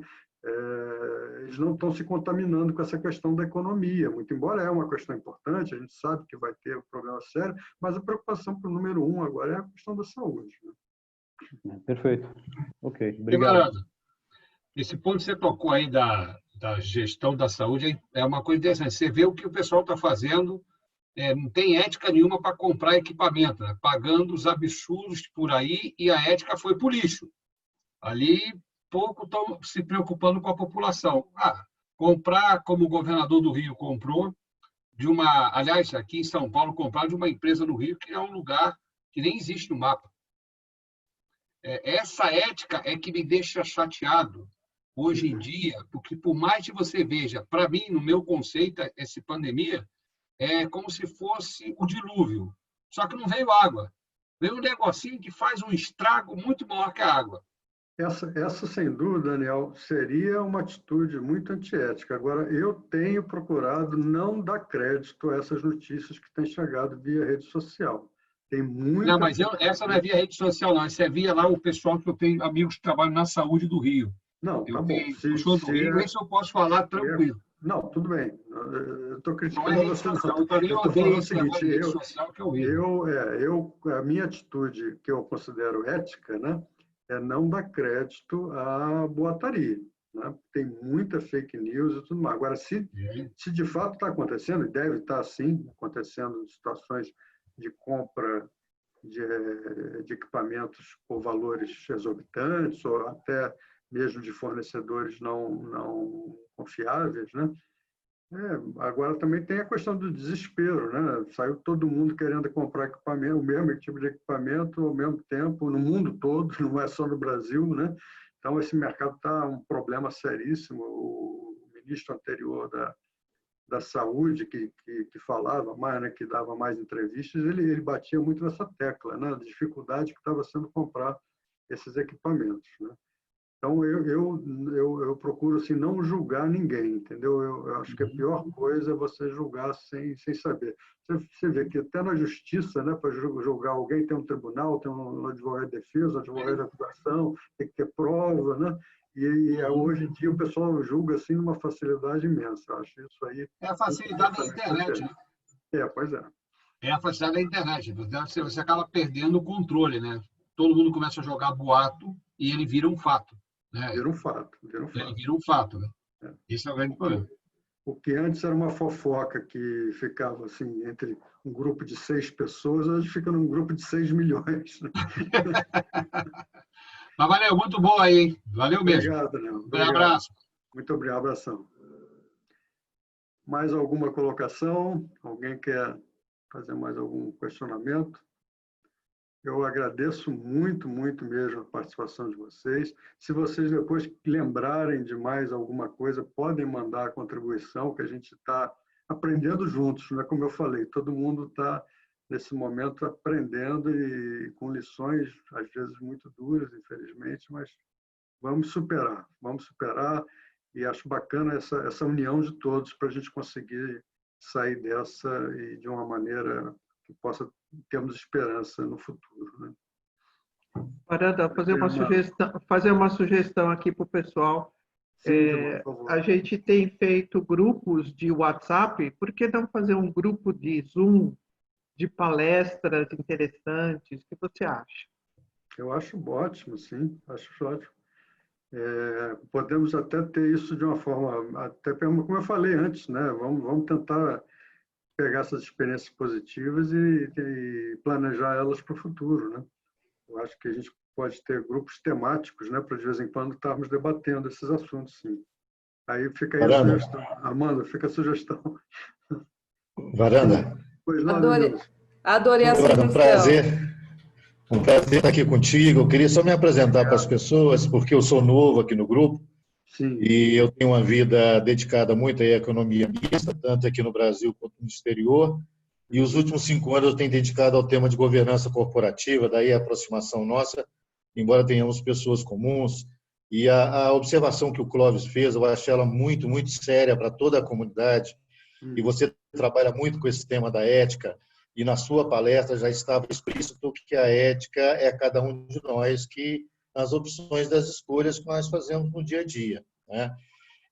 Eles não estão se contaminando com essa questão da economia, muito embora é uma questão importante, a gente sabe que vai ter um problema sério, mas a preocupação para o número 1 agora é a questão da saúde, né? Perfeito. Ok, obrigado. Esse ponto que você tocou aí da gestão da saúde é uma coisa interessante. Você vê o que o pessoal está fazendo. Não tem ética nenhuma para comprar equipamento, né? Pagando os absurdos por aí, e a ética foi por lixo. Ali, pouco estão se preocupando com a população. Comprar, como o governador do Rio comprou, aliás, aqui em São Paulo, comprar de uma empresa no Rio, que é um lugar que nem existe no mapa. Essa ética é que me deixa chateado hoje em dia, porque por mais que você veja, para mim, no meu conceito, essa pandemia, é como se fosse o dilúvio. Só que não veio água. Veio um negocinho que faz um estrago muito maior que a água. Essa, sem dúvida, Daniel, seria uma atitude muito antiética. Agora, eu tenho procurado não dar crédito a essas notícias que têm chegado via rede social. Tem muita... Não, mas essa não é via rede social, não. Essa é via lá o pessoal que eu tenho amigos que trabalham na saúde do Rio. Não, tá bom. Eu sou do Rio, esse eu posso falar tranquilo. Não, tudo bem. Eu estou criticando você. Eu estou falando o seguinte, a minha atitude, que eu considero ética, né, é não dar crédito à boataria, né? Tem muita fake news e tudo mais. Agora, se de fato está acontecendo, e deve estar sim acontecendo situações de compra de equipamentos por valores exorbitantes, ou até mesmo de fornecedores não confiáveis, né? Agora também tem a questão do desespero, né? Saiu todo mundo querendo comprar equipamento, o mesmo tipo de equipamento ao mesmo tempo, no mundo todo, não é só no Brasil, né? Então, esse mercado está um problema seríssimo. O ministro anterior da Saúde, que falava mais, né, que dava mais entrevistas, ele batia muito nessa tecla, né? A dificuldade que estava sendo comprar esses equipamentos, né? Então, eu procuro assim, não julgar ninguém, entendeu? Eu acho que a pior coisa é você julgar sem saber. Você vê que até na justiça, né, para julgar alguém, tem um tribunal, tem um advogado de defesa, um advogado de acusação, tem que ter prova, né? E hoje em dia o pessoal julga assim numa facilidade imensa. Eu acho isso aí... É a facilidade da internet, né? Pois é. É a facilidade da internet. Você acaba perdendo o controle, né? Todo mundo começa a jogar boato e ele vira um fato. Né? Vira um fato. Ele vira um fato, né? Esse é o grande problema. O que antes era uma fofoca que ficava assim entre um grupo de 6 pessoas, hoje fica num grupo de 6 milhões. Né? Mas valeu, muito bom aí, hein? Valeu mesmo. Obrigado, Léo. Um abraço. Muito obrigado, abração. Mais alguma colocação? Alguém quer fazer mais algum questionamento? Eu agradeço muito, muito mesmo a participação de vocês. Se vocês depois lembrarem de mais alguma coisa, podem mandar a contribuição, que a gente está aprendendo juntos, né? Como eu falei, todo mundo está, nesse momento, aprendendo e com lições, às vezes, muito duras, infelizmente, mas vamos superar, e acho bacana essa união de todos para a gente conseguir sair dessa e de uma maneira que possa termos esperança no futuro, né? Aranda, fazer uma sugestão aqui para o pessoal. Sim, por favor. A gente tem feito grupos de WhatsApp, por que não fazer um grupo de Zoom de palestras interessantes? O que você acha? Eu acho ótimo, sim, acho ótimo. Podemos até ter isso de uma forma, até como eu falei antes, né? Vamos tentar pegar essas experiências positivas e planejar elas para o futuro, né? Eu acho que a gente pode ter grupos temáticos, né, para de vez em quando estarmos debatendo esses assuntos, sim. Aí fica aí a sugestão. Amanda, fica a sugestão. Varanda. Pois não, adorei a sugestão. Um prazer estar aqui contigo. Eu queria só me apresentar para as pessoas, porque eu sou novo aqui no grupo. Sim. E eu tenho uma vida dedicada muito à economia mista, tanto aqui no Brasil quanto no exterior. E os últimos 5 anos eu tenho dedicado ao tema de governança corporativa, daí a aproximação nossa, embora tenhamos pessoas comuns. E a observação que o Clóvis fez, eu acho ela muito, muito séria para toda a comunidade. E você trabalha muito com esse tema da ética, e na sua palestra já estava explícito que a ética é cada um de nós que nas opções das escolhas que nós fazemos no dia a dia, né?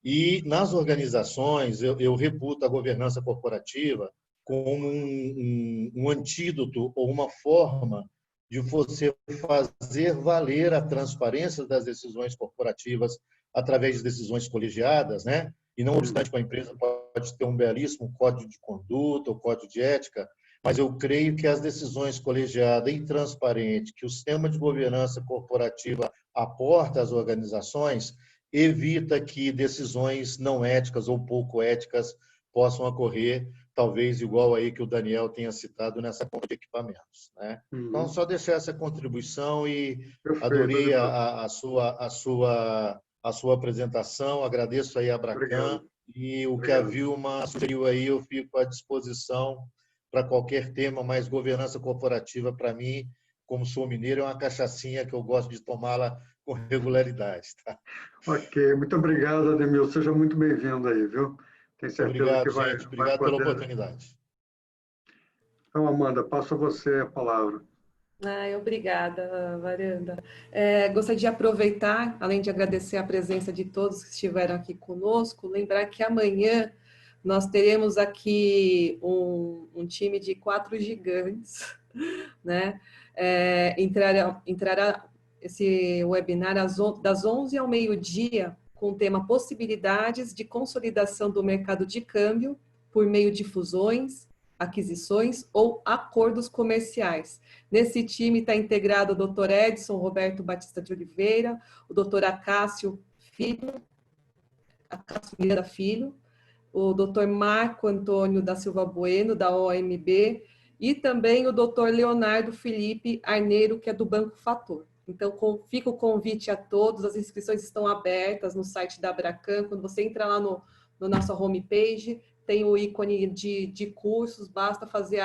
E nas organizações, eu reputo a governança corporativa como um antídoto ou uma forma de você fazer valer a transparência das decisões corporativas através de decisões colegiadas, né? E não obstante, a empresa pode ter um belíssimo código de conduta ou código de ética, mas eu creio que as decisões colegiadas e transparentes que o sistema de governança corporativa aporta às organizações evita que decisões não éticas ou pouco éticas possam ocorrer, talvez igual aí que o Daniel tenha citado nessa compra de equipamentos, né? Então, só deixar essa contribuição e adorei a sua apresentação, agradeço aí a Abracan e o que a Vilma sugeriu aí, eu fico à disposição para qualquer tema, mas governança corporativa, para mim, como sou mineiro, é uma cachaçinha que eu gosto de tomá-la com regularidade. Tá? Ok, muito obrigado, Ademir. Seja muito bem-vindo aí, viu? Tenho certeza obrigado, que vai, gente. Obrigado pela oportunidade. Então, Amanda, passo a você a palavra. Obrigada, Varanda. Gostaria de aproveitar, além de agradecer a presença de todos que estiveram aqui conosco, lembrar que amanhã nós teremos aqui um time de 4 gigantes, né? Entrará esse webinar das 11 ao meio-dia com o tema Possibilidades de consolidação do mercado de câmbio por meio de fusões, aquisições ou acordos comerciais. Nesse time está integrado o Dr. Edson Roberto Batista de Oliveira, o Dr. Acácio Vieira Filho, o Dr. Marco Antônio da Silva Bueno, da OMB, e também o Dr. Leonardo Felipe Arneiro, que é do Banco Fator. Então, fica o convite a todos, as inscrições estão abertas no site da Abracan. Quando você entra lá no nossa homepage, tem o ícone de cursos, basta fazer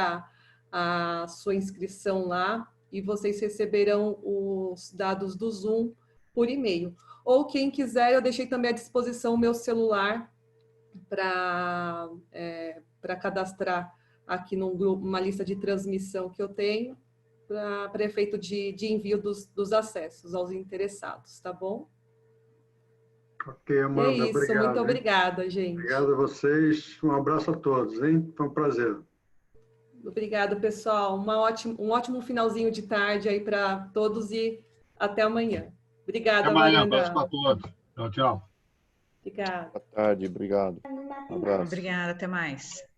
a sua inscrição lá e vocês receberão os dados do Zoom por e-mail. Ou quem quiser, eu deixei também à disposição o meu celular para cadastrar aqui numa lista de transmissão que eu tenho, para efeito de envio dos acessos aos interessados, tá bom? Ok, Amanda, é isso, obrigado. Muito obrigada, gente. Obrigado a vocês, um abraço a todos, hein? Foi um prazer. Obrigada, pessoal. Um ótimo finalzinho de tarde aí para todos e até amanhã. Obrigada, até amanhã, Mariana. abraço para todos. Tchau, tchau. Obrigada. Boa tarde, obrigado. Um abraço. Obrigada, até mais.